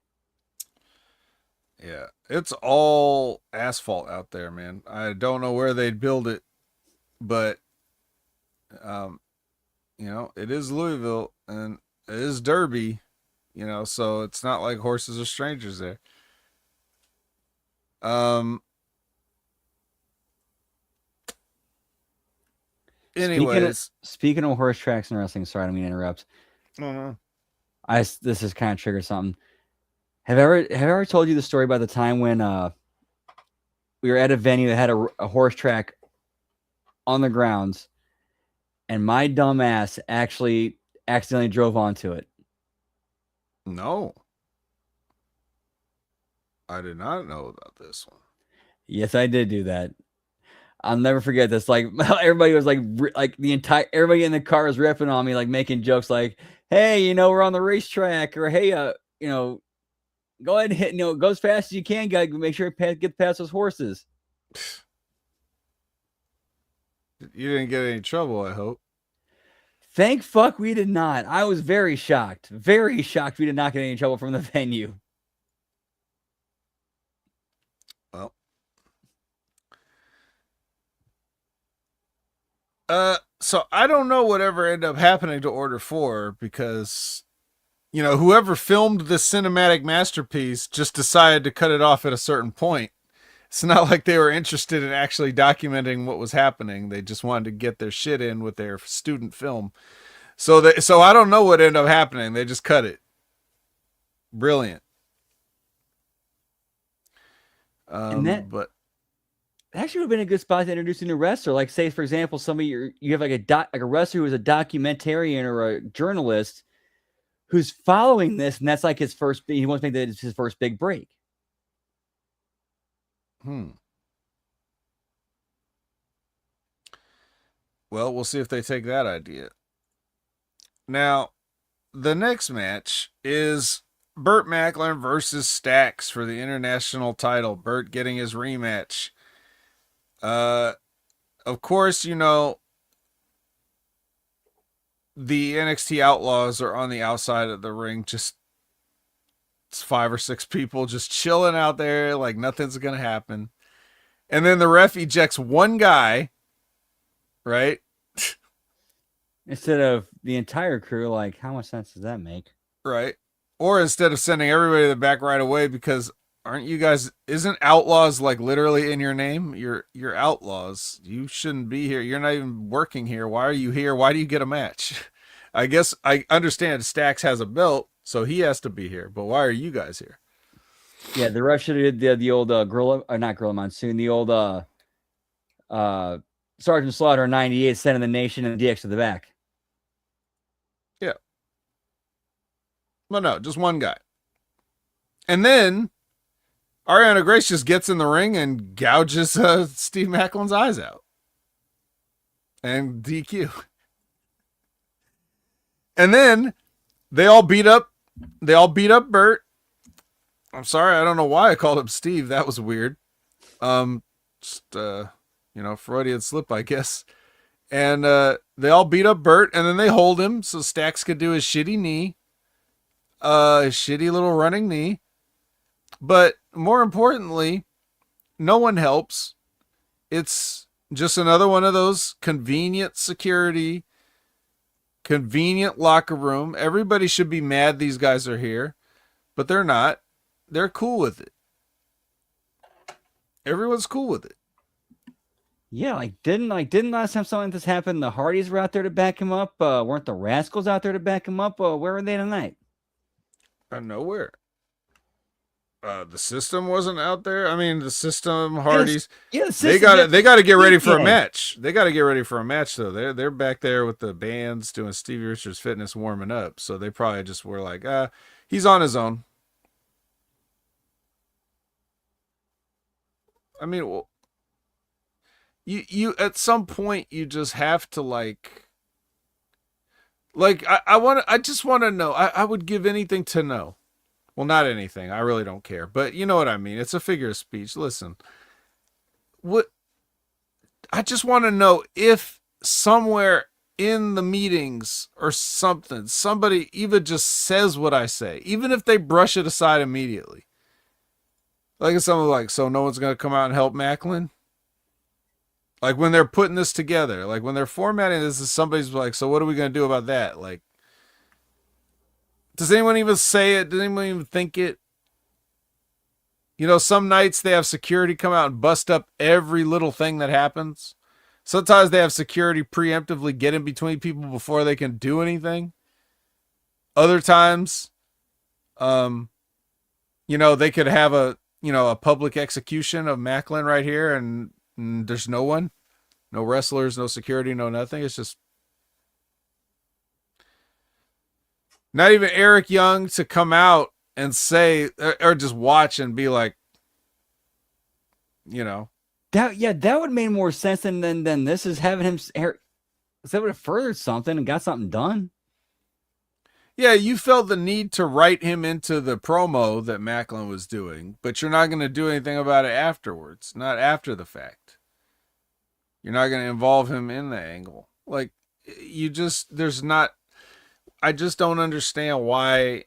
yeah, it's all asphalt out there, man. I don't know where they'd build it, but um, it is Louisville and it is Derby, so it's not like horses are strangers there. Um. Anyways, Speaking of horse tracks and wrestling, sorry, I don't mean to interrupt. oh no. This has kind of triggered something. Have I ever told you the story about the time when we were at a venue that had a horse track on the grounds, and my dumb ass actually accidentally drove onto it? No. I did not know about this one. Yes, I did do that. I'll never forget this. Like everybody was like everybody in the car was ripping on me, like making jokes, like, "Hey, we're on the racetrack," or "Hey, go ahead and hit, go as fast as you can, guys. Make sure you get past those horses." You didn't get any trouble, I hope. Thank fuck we did not. I was very shocked we did not get any trouble from the venue. Well, so I don't know whatever ended up happening to Order 4 because, whoever filmed this cinematic masterpiece just decided to cut it off at a certain point. It's not like they were interested in actually documenting what was happening. They just wanted to get their shit in with their student film. So I don't know what ended up happening. They just cut it. Brilliant. And that But actually would have been a good spot to introduce a new wrestler. Like, say, for example, you have like a wrestler who is a documentarian or a journalist who's following this, and that's like his first. He wants to make that his first big break. Well, we'll see if they take that idea. Now, the next match is Burt Macklin versus Stax for the international title. Burt getting his rematch. Of course, the NXT Outlaws are on the outside of the ring, just it's 5 or 6 people just chilling out there like nothing's gonna happen. And then the ref ejects one guy, right? Instead of the entire crew. Like, how much sense does that make? Right. Or instead of sending everybody to the back right away, because aren't you guys, isn't Outlaws like literally in your name? You're Outlaws. You shouldn't be here. You're not even working here. Why are you here? Why do you get a match? I guess I understand Stax has a belt, so he has to be here. But why are you guys here? Yeah, the ref should have did the old Gorilla, or not Gorilla Monsoon, the old Sergeant Slaughter 98 sending the nation and the DX to the back. Yeah. Well, no, just one guy. And then Ariana Grace just gets in the ring and gouges Steve Macklin's eyes out. And DQ. And then they all beat up Burt. I'm sorry, I don't know why I called him Steve. That was weird. Just Freudian slip, I guess. And they all beat up Burt, and then they hold him so Stax could do his shitty knee. His shitty little running knee. But more importantly, no one helps. It's just another one of those convenient security, convenient locker room. Everybody should be mad these guys are here, but they're not. They're cool with it. Everyone's cool with it. Yeah, didn't last time something like this happened, the Hardys were out there to back him up. Weren't the Rascals out there to back him up? Where were they tonight? Out of nowhere. The system wasn't out there. I mean, the system, Yes, Hardys, yeah, the they system. got Yeah, to they got to get ready for a yeah. match. They got to get ready for a match though. They're back there with the bands doing Stevie Richards Fitness warming up. So they probably just were like, he's on his own. I mean, well, you at some point you just have to I just want to know. I would give anything to know. Well, not anything. I really don't care. But you know what I mean. It's a figure of speech. Listen, what I just want to know if somewhere in the meetings or something, somebody even just says what I say, even if they brush it aside immediately. Like it's something like, so no one's gonna come out and help Macklin. Like when they're putting this together, like when they're formatting this, somebody's like, so what are we gonna do about that? Like, does anyone even say it? Does anyone even think it? You know, some nights they have security come out and bust up every little thing that happens. Sometimes they have security preemptively get in between people before they can do anything. Other times, um, they could have a public execution of Macklin right here, and there's no one, no wrestlers, no security, no nothing. It's just not even Eric Young to come out and say, or just watch and be like, you know, That would make more sense than this is having him. That would have furthered something and got something done. yeah, you felt the need to write him into the promo that Macklin was doing, but you're not going to do anything about it afterwards, not after the fact. You're not going to involve him in the angle. Like, there's not, I just don't understand why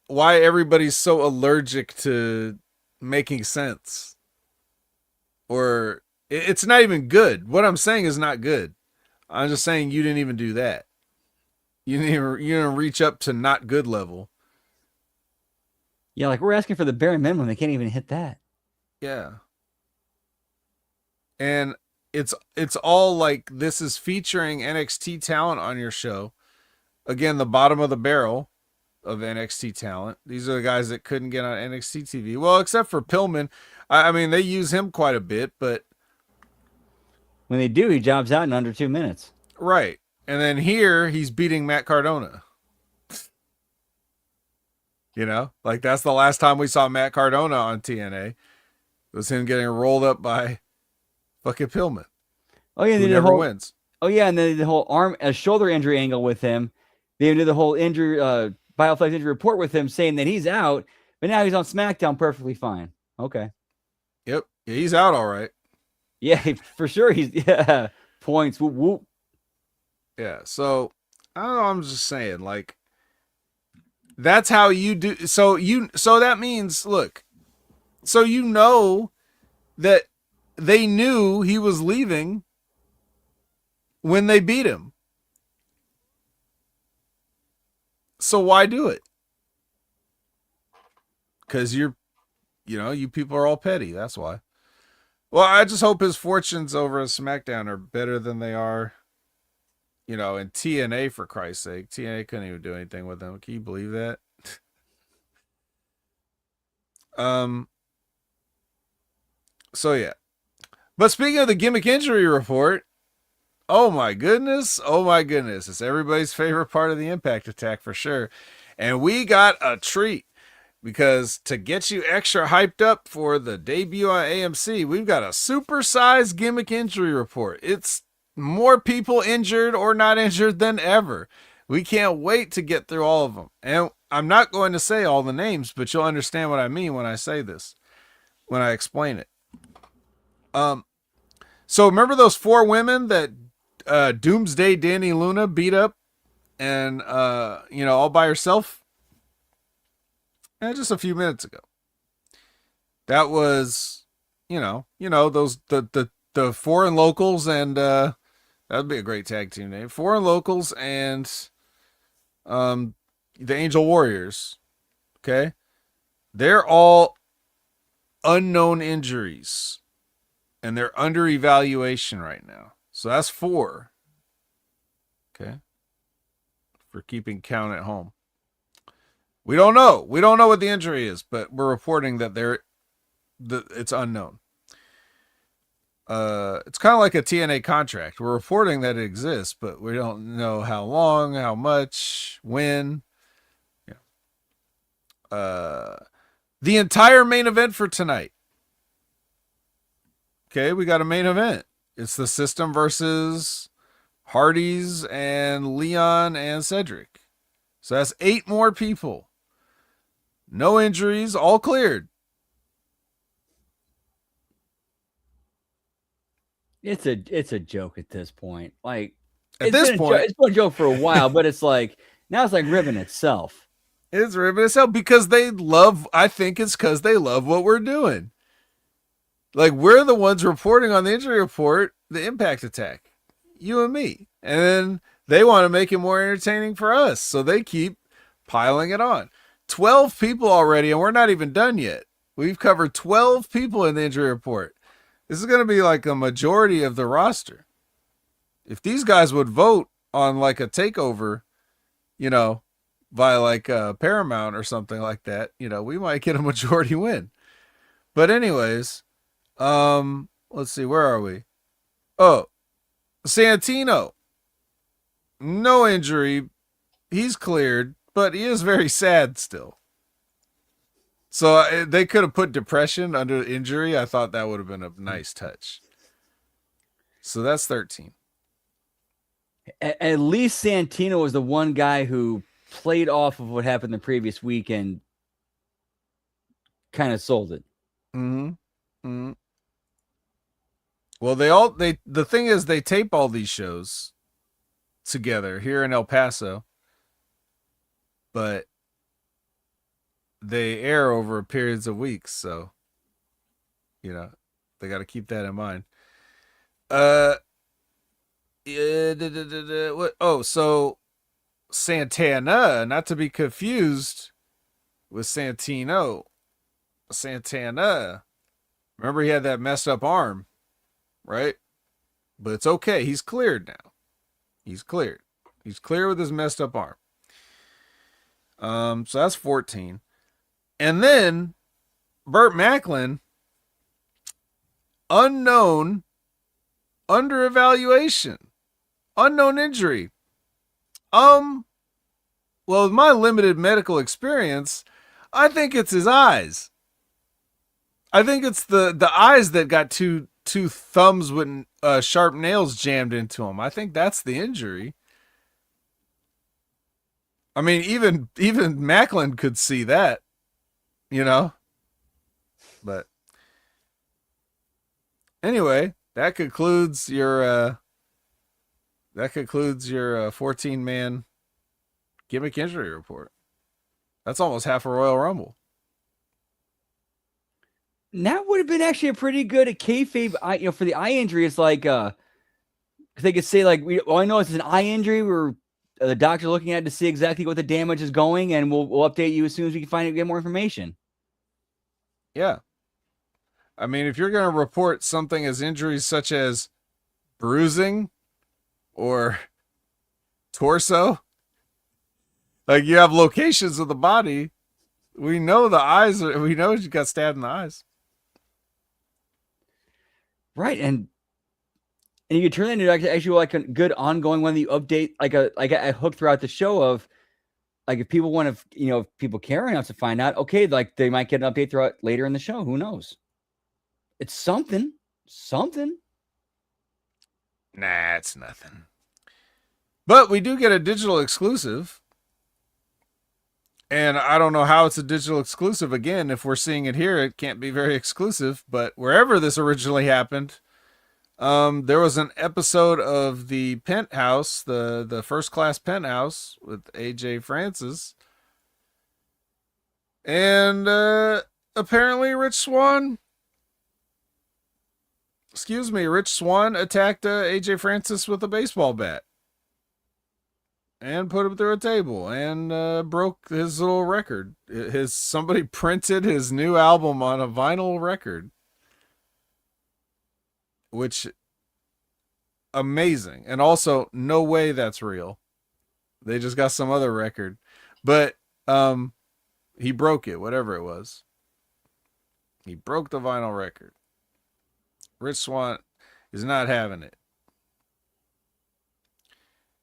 everybody's so allergic to making sense. Or it's not even good. What I'm saying is not good. I'm just saying you didn't even do that. You didn't reach up to not good level. Yeah, like we're asking for the bare minimum. They can't even hit that. Yeah. And it's all like this is featuring NXT talent on your show. Again, the bottom of the barrel of NXT talent. These are the guys that couldn't get on NXT TV. Well, except for Pillman. I mean, they use him quite a bit, but When they do, he jobs out in under 2 minutes. right. And then here he's beating Matt Cardona. Like that's the last time we saw Matt Cardona on TNA. It was him getting rolled up by fucking Pillman, Oh yeah, who never wins. Oh yeah, and then the whole shoulder injury angle with him. They did the whole injury, Bioflex injury report with him, saying that he's out, but now he's on SmackDown perfectly fine. Okay. Yep. Yeah, he's out all right. Yeah, for sure. Points. Whoop whoop. Yeah. So I don't know. I'm just saying, like, that's how you do. So that means, look, so that they knew he was leaving when they beat him. So why do it? Because you people are all petty. That's why. Well, I just hope his fortunes over at SmackDown are better than they are, in TNA, for Christ's sake. TNA couldn't even do anything with him. Can you believe that? So yeah. But speaking of the gimmick injury report, oh my goodness. Oh my goodness. It's everybody's favorite part of the Impact Attack for sure. And we got a treat because to get you extra hyped up for the debut on AMC, we've got a supersized gimmick injury report. It's more people injured or not injured than ever. We can't wait to get through all of them. And I'm not going to say all the names, but you'll understand what I mean when I say this, when I explain it. So remember those 4 women that Doomsday Danny Luna beat up and all by herself? Just a few minutes ago. That was, those the foreign locals, and that'd be a great tag team name. Foreign locals and the Angel Warriors. Okay, they're all unknown injuries, and they're under evaluation right now. So that's 4. Okay. For keeping count at home. We don't know. We don't know what the injury is, but we're reporting that it's unknown. It's kind of like a TNA contract. We're reporting that it exists, but we don't know how long, how much, when. Yeah. The entire main event for tonight. Okay, we got a main event. It's the System versus Hardys and Leon and Cedric. So that's 8 more people. No injuries, all cleared. It's a joke at this point. Like At this point, it's been a joke for a while, but it's like now it's like ribbon itself. It's ribbon itself because they love. I think it's because they love what we're doing. Like we're the ones reporting on the injury report, the Impact attack, you and me, and then they want to make it more entertaining for us, so they keep piling it on. 12 people already, and we're not even done yet. We've covered 12 people in the injury report. This is going to be like a majority of the roster. If these guys would vote on like a takeover, via like Paramount or something like that, we might get a majority win. But anyways, let's see, where are we? Oh, Santino. No injury. He's cleared, but he is very sad still. So they could have put depression under injury. I thought that would have been a nice touch. So that's 13. At least Santino was the one guy who played off of what happened the previous week and kind of sold it. Mm-hmm. Well, the thing is they tape all these shows together here in El Paso, but they air over periods of weeks, so they got to keep that in mind. So Santana, not to be confused with Santino. Santana, remember he had that messed up arm, right? But it's okay. He's cleared now. He's cleared. He's clear with his messed up arm. So that's 14. And then Burt Macklin, unknown, under evaluation, unknown injury. Well, with my limited medical experience, I think it's his eyes. I think it's the eyes that got two thumbs with sharp nails jammed into them. I think that's the injury. I mean, even Macklin could see that, But anyway, that concludes your 14-man gimmick injury report. That's almost half a Royal Rumble. That would have been actually a pretty good kayfabe. For the eye injury, it's like they could say like, I know it's an eye injury. We're the doctor looking at it to see exactly what the damage is going, and we'll update you as soon as we can find it, get more information. Yeah. I mean, if you're going to report something as injuries such as bruising or torso, like you have locations of the body, we know we know you got stabbed in the eyes. Right. And you can turn that into actually like a good ongoing one that you update, like a hook throughout the show of, like, if people want to, if people care enough to find out, okay, like they might get an update throughout later in the show. Who knows? It's something. Nah, it's nothing. But we do get a digital exclusive. And I don't know how it's a digital exclusive. Again, if we're seeing it here, it can't be very exclusive. But wherever this originally happened, there was an episode of the Penthouse, the First Class Penthouse with AJ Francis. And apparently Rich Swann attacked AJ Francis with a baseball bat. And put him through a table and broke his little record. Somebody printed his new album on a vinyl record. which amazing. And also, no way that's real. They just got some other record. But he broke it, whatever it was. He broke the vinyl record. Rich Swann is not having it.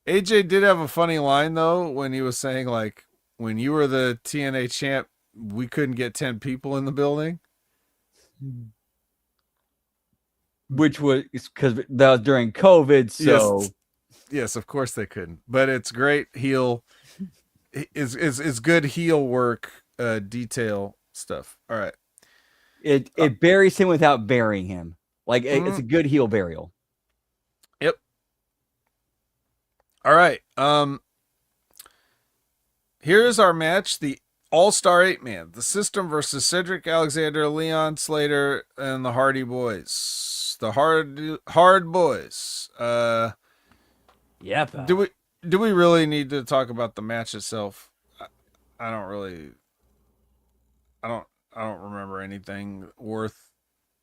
AJ did have a funny line though when he was saying like, when you were the TNA champ, we couldn't get 10 people in the building. Which was because that was during COVID, so yes, of course they couldn't. But it's great heel is good heel work, detail stuff. All right. It buries him without burying him. Like it's a good heel burial. Yep. All right. Here's our match: the All-Star 8-Man, the System versus Cedric Alexander, Leon Slater, and the Hardy Boys. The hard boys. Yeah. Do we really need to talk about the match itself? I don't remember anything worth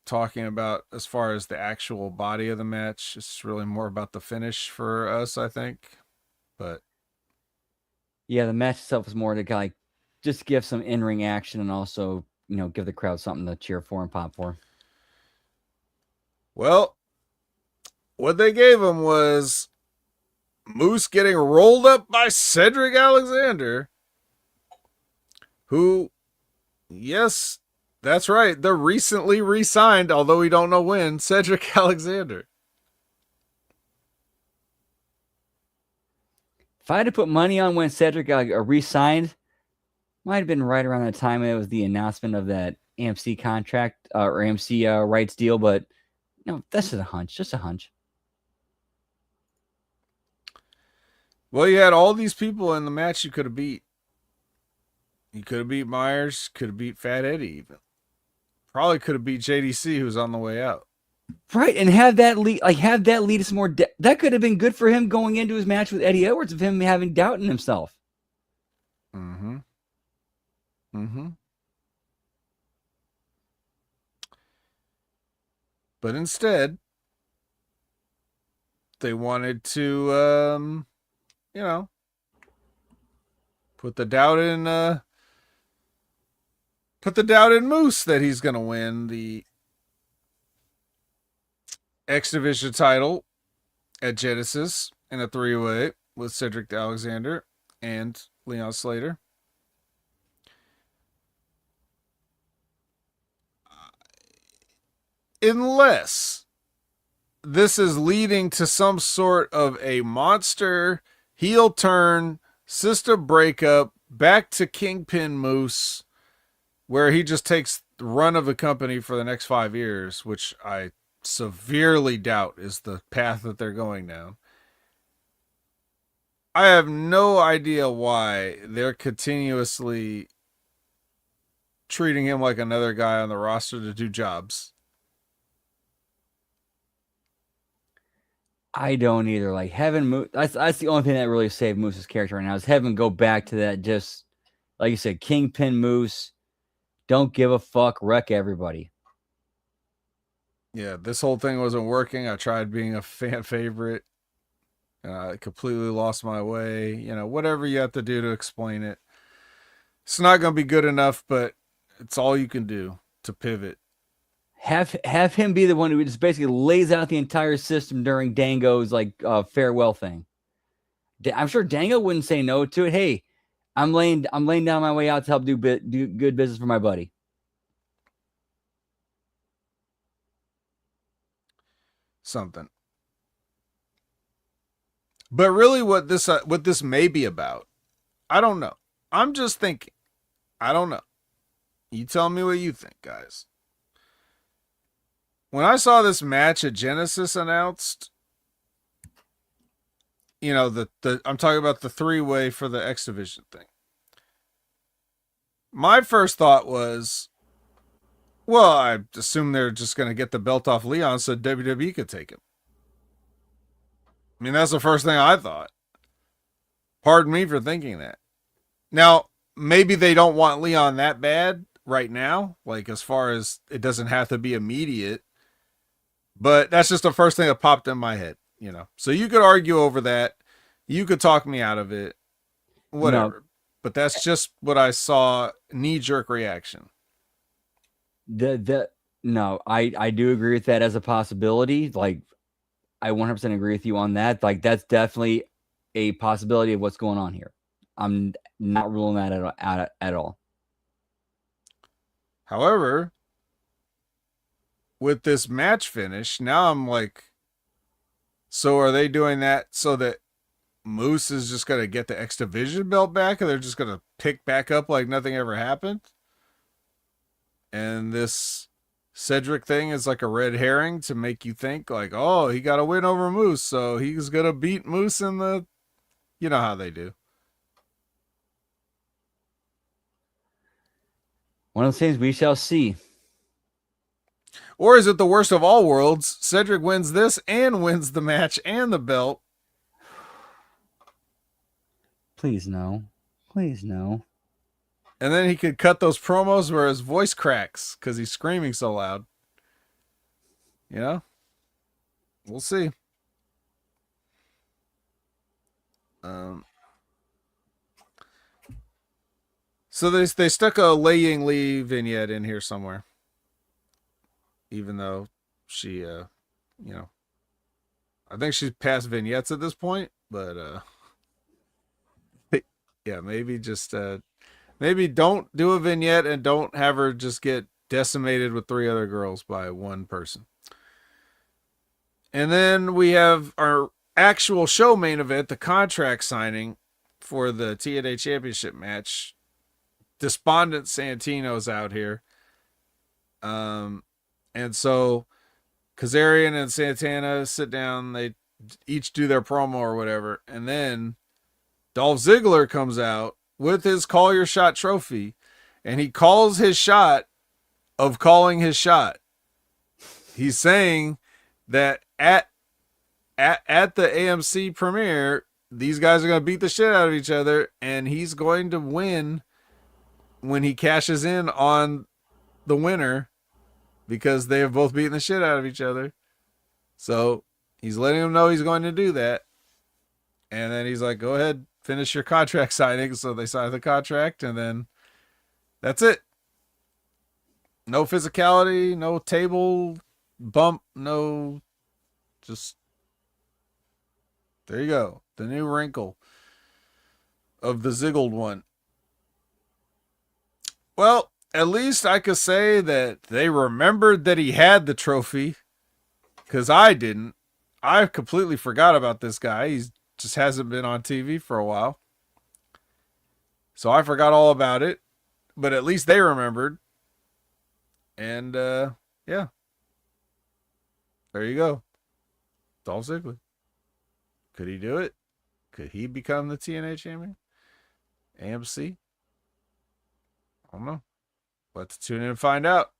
talking about as far as the actual body of the match. It's really more about the finish for us, I think. But yeah, the match itself is more to like just give some in-ring action and also, give the crowd something to cheer for and pop for. Well, what they gave him was Moose getting rolled up by Cedric Alexander, who, yes, that's right, the recently re-signed, although we don't know when, Cedric Alexander. If I had to put money on when Cedric re-signed, might have been right around the time it was the announcement of that AMC contract or AMC rights deal, but that's just a hunch. Well, you had all these people in the match you could have beat. You could have beat Myers, could have beat Fat Eddie even. Probably could have beat JDC, who's on the way out. Right, and have that lead us more. That could have been good for him going into his match with Eddie Edwards of him having doubt in himself. But instead, they wanted to, put the doubt in Moose that he's going to win the X Division title at Genesis in a 3-way with Cedric Alexander and Leon Slater. Unless this is leading to some sort of a monster heel turn, system breakup, back to Kingpin Moose, where he just takes the run of the company for the next 5 years, which I severely doubt is the path that they're going down. I have no idea why they're continuously treating him like another guy on the roster to do jobs. I don't either. Like having Moose, that's the only thing that really saved Moose's character right now is having go back to that. Just like you said, Kingpin Moose, don't give a fuck, wreck everybody. Yeah, this whole thing wasn't working. I tried being a fan favorite, and I completely lost my way. Whatever you have to do to explain it. It's not going to be good enough, but it's all you can do to pivot. Have him be the one who just basically lays out the entire system during Dango's farewell thing. I'm sure Dango wouldn't say no to it. Hey, I'm laying down my way out to help do good business for my buddy. Something. But really, what this may be about, I don't know. I'm just thinking. I don't know. You tell me what you think, guys. When I saw this match at Genesis announced, I'm talking about the 3-way for the X Division thing. My first thought was, well, I assume they're just going to get the belt off Leon so WWE could take him. I mean, that's the first thing I thought. Pardon me for thinking that. Now, maybe they don't want Leon that bad right now, like as far as it doesn't have to be immediate. But that's just the first thing that popped in my head, So you could argue over that. You could talk me out of it, No, whatever. But that's just what I saw, knee jerk reaction. the no, I do agree with that as a possibility. Like, I 100% agree with you on that. Like, that's definitely a possibility of what's going on here. I'm not ruling that out at all. However, with this match finish, now I'm like, so are they doing that so that Moose is just going to get the X Division belt back and they're just going to pick back up like nothing ever happened? And this Cedric thing is like a red herring to make you think like, oh, he got a win over Moose, so he's going to beat Moose in the, you know how they do. One of the things we shall see. Or is it the worst of all worlds? Cedric wins this and wins the match and the belt. Please no. Please no. And then he could cut those promos where his voice cracks because he's screaming so loud. We'll see. So they stuck a Lei Ying Li vignette in here somewhere, even though she, I think she's past vignettes at this point. But yeah, maybe just maybe don't do a vignette and don't have her just get decimated with 3 other girls by one person. And then we have our actual show main event, the contract signing for the TNA Championship match. Despondent Santino's out here. And so Kazarian and Santana sit down, they each do their promo or whatever, and then Dolph Ziggler comes out with his Call Your Shot trophy, and he calls his shot of calling his shot. He's saying that at the AMC premiere, these guys are going to beat the shit out of each other, and he's going to win when he cashes in on the winner because they have both beaten the shit out of each other. So he's letting them know he's going to do that. And then he's like, go ahead, finish your contract signing. So they sign the contract, and then that's it. No physicality, no table bump, no, just there you go. The new wrinkle of the Ziggled one. Well, at least I could say that they remembered that he had the trophy, because I didn't. I completely forgot about this guy. He just hasn't been on TV for a while. So I forgot all about it. But at least they remembered. And yeah. There you go. Dolph Ziggler. Could he do it? Could he become the TNA champion? AMC? I don't know. We'll have to tune in and find out.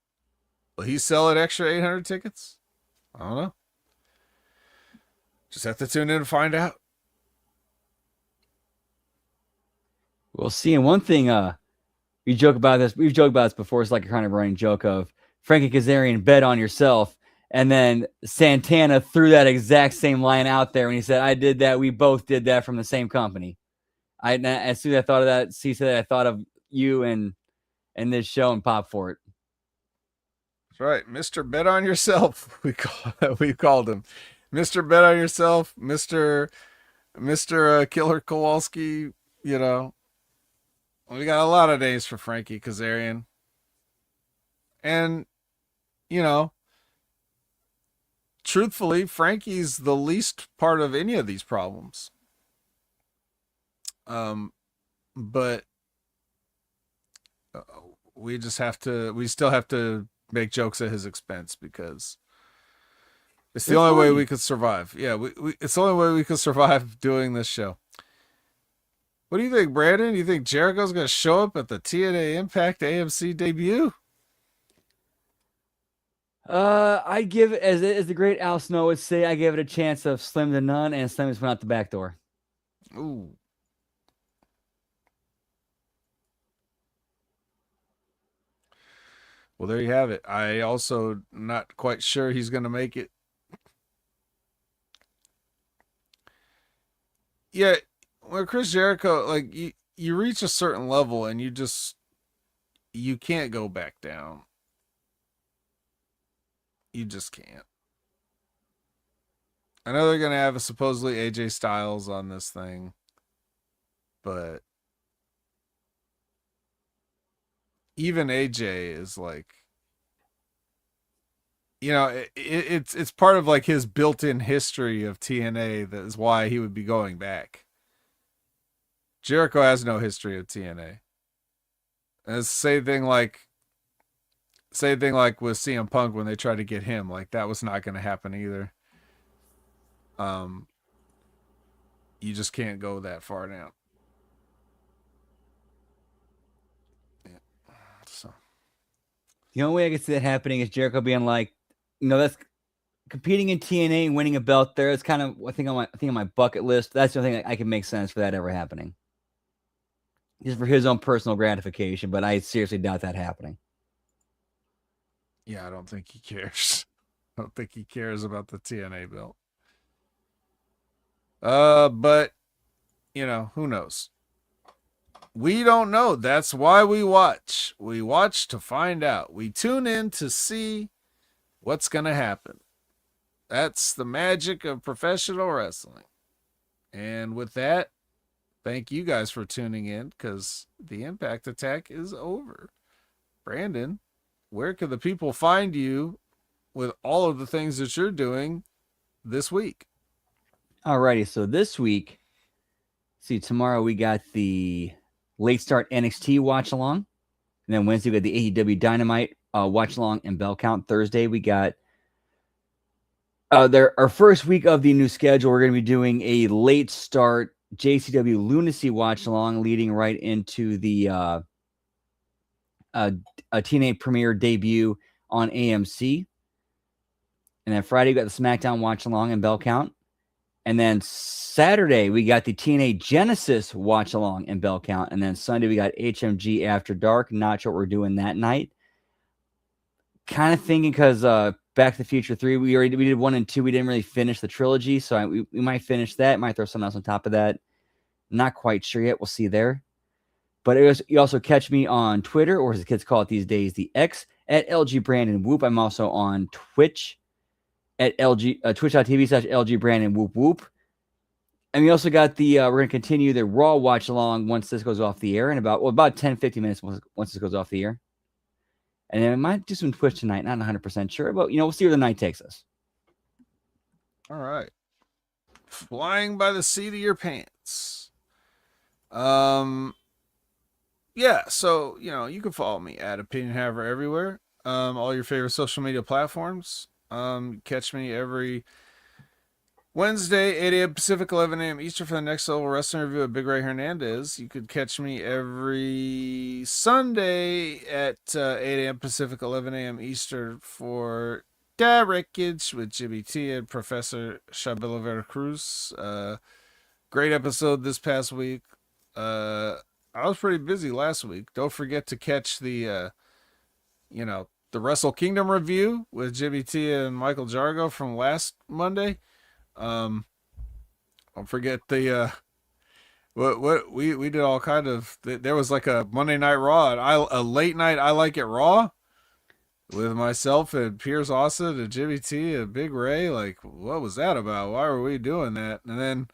Will he sell an extra 800 tickets? I don't know. Just have to tune in and find out. We'll see. And one thing, we joke about this. We've joked about this before. It's like a kind of running joke of Frankie Kazarian, bet on yourself. And then Santana threw that exact same line out there when he said, I did that. We both did that from the same company. As soon as I thought of that, he said, I thought of you and this show and pop for it. That's right. Mr. Bet on Yourself. We called him. Mr. Bet on Yourself, Mr. Killer Kowalski, we got a lot of names for Frankie Kazarian. And, truthfully, Frankie's the least part of any of these problems. But we still have to make jokes at his expense because it's the only way we could survive. Yeah, it's the only way we could survive doing this show. What do you think, Brandon? You think Jericho's going to show up at the TNA Impact AMC debut? I give it, as the great Al Snow would say, I give it a chance of slim to none, and Slim just went out the back door. Ooh. Well, there you have it. I also not quite sure he's going to make it Yeah, when Chris Jericho, like you reach a certain level and you can't go back down. You just can't. I know they're gonna have a supposedly AJ Styles on this thing, but even AJ is like, it's part of like his built-in history of TNA. That is why he would be going back. Jericho has no history of TNA. And it's the same thing like with CM Punk when they tried to get him. Like that was not going to happen either. Um, you just can't go that far now. Yeah. So The only way I can see that happening is Jericho being like, that's competing in TNA and winning a belt there. It's kind of I think on my bucket list. That's the only thing I can make sense for that ever happening. Just for his own personal gratification, but I seriously doubt that happening. yeah, I don't think he cares. I don't think he cares about the TNA belt. But who knows? We don't know. That's why we watch. We watch to find out. We tune in to see what's gonna happen. That's the magic of professional wrestling. And with that, thank you guys for tuning in because the Impact Attack is over. Brandon, where can the people find you with all of the things that you're doing this week? Alrighty, so this week, see, tomorrow we got the late start NXT watch along. And then Wednesday we got the AEW Dynamite watch along and bell count. Thursday we got our first week of the new schedule. We're going to be doing a late start JCW Lunacy watch along, leading right into the a TNA premiere debut on AMC. And then Friday we got the SmackDown watch along and bell count. And then Saturday we got the TNA Genesis watch along and bell count. And then Sunday we got HMG After Dark. Not sure what we're doing that night. Kind of thinking because Back to the Future 3, we did 1 and 2. We didn't really finish the trilogy, so we might finish that. Might throw something else on top of that. Not quite sure yet. We'll see there. But you also catch me on Twitter, or as the kids call it these days, the X, at LG Brandon Whoop. I'm also on Twitch at twitch.tv/LG Brandon Whoop Whoop. And we also got we're going to continue the Raw watch along once this goes off the air in about 10, 15 minutes once this goes off the air. And then we might do some Twitch tonight. Not 100% sure, but we'll see where the night takes us. All right. Flying by the seat of your pants. Yeah, so you can follow me at Opinion Haver everywhere. All your favorite social media platforms. Catch me every Wednesday, 8 a.m. Pacific, 11 a.m. Eastern for the next level wrestling review of Big Ray Hernandez. You could catch me every Sunday at 8 a.m. Pacific, 11 a.m. Eastern for Direcage with Jimmy T and Professor Shabila Veracruz. Great episode this past week. I was pretty busy last week. Don't forget to catch the Wrestle Kingdom review with Jimmy T and Michael Jargo from last Monday. Don't forget the what we did all kind of. There was like a Monday Night Raw and a late night I Like It Raw with myself and Piers Austin and Jimmy T and Big Ray. Like, what was that about? Why were we doing that? And then,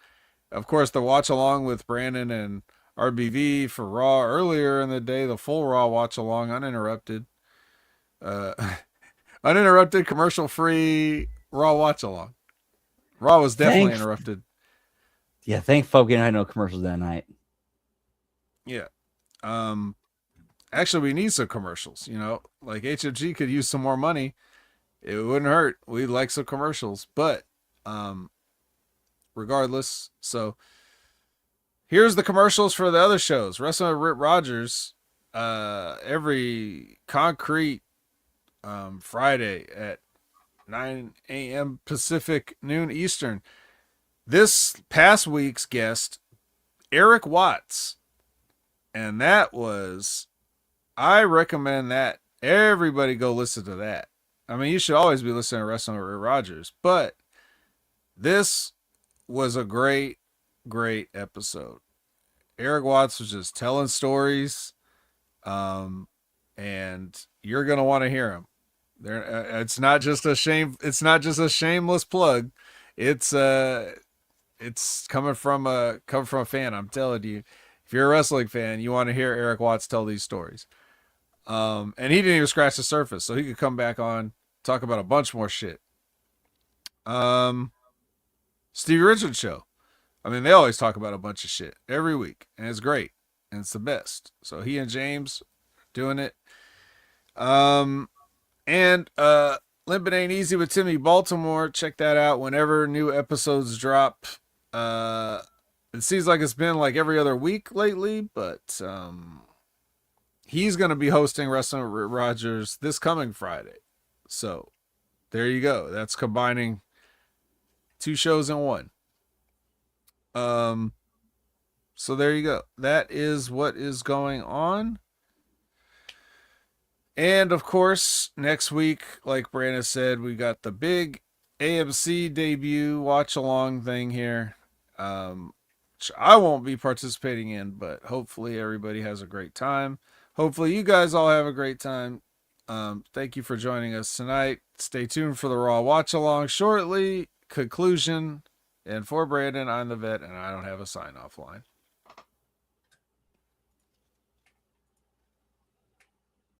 of course, the watch along with Brandon and RBV for Raw earlier in the day. The full Raw watch along, uninterrupted, uninterrupted, commercial free Raw watch along. Raw was definitely interrupted. Yeah, thank fuck I had no commercials that night. Yeah. Actually, we need some commercials. Like HMG could use some more money. It wouldn't hurt. We'd like some commercials, but regardless. So here's the commercials for the other shows. Wrestling with Rip Rogers, every concrete Friday at 9 a.m. Pacific, noon Eastern. This past week's guest, Eric Watts. And I recommend that everybody go listen to that. I mean, you should always be listening to Wrestling with Rogers, but this was a great great episode. Eric Watts was just telling stories, and you're gonna want to hear him. There, it's not just a shame. It's not just a shameless plug. It's it's coming from a fan. I'm telling you, if you're a wrestling fan, you want to hear Eric Watts tell these stories. And he didn't even scratch the surface, so he could come back on, talk about a bunch more shit. Um, Stevie Richards show. I mean, they always talk about a bunch of shit every week, and it's great, and it's the best. So he and James doing it. Um, and Limpin' Ain't Easy with Timmy Baltimore. Check that out whenever new episodes drop. Uh, it seems like it's been like every other week lately, but he's going to be hosting Wrestling with Rogers this coming Friday. So there you go. That's combining two shows in one. Um, so there you go. That is what is going on. And of course, next week, like Brandon said, we got the big AMC debut watch along thing here. Which I won't be participating in, but hopefully everybody has a great time. Hopefully you guys all have a great time. Thank you for joining us tonight. Stay tuned for the Raw watch along shortly. Conclusion. And for Brandon, I'm the vet, and I don't have a sign off line.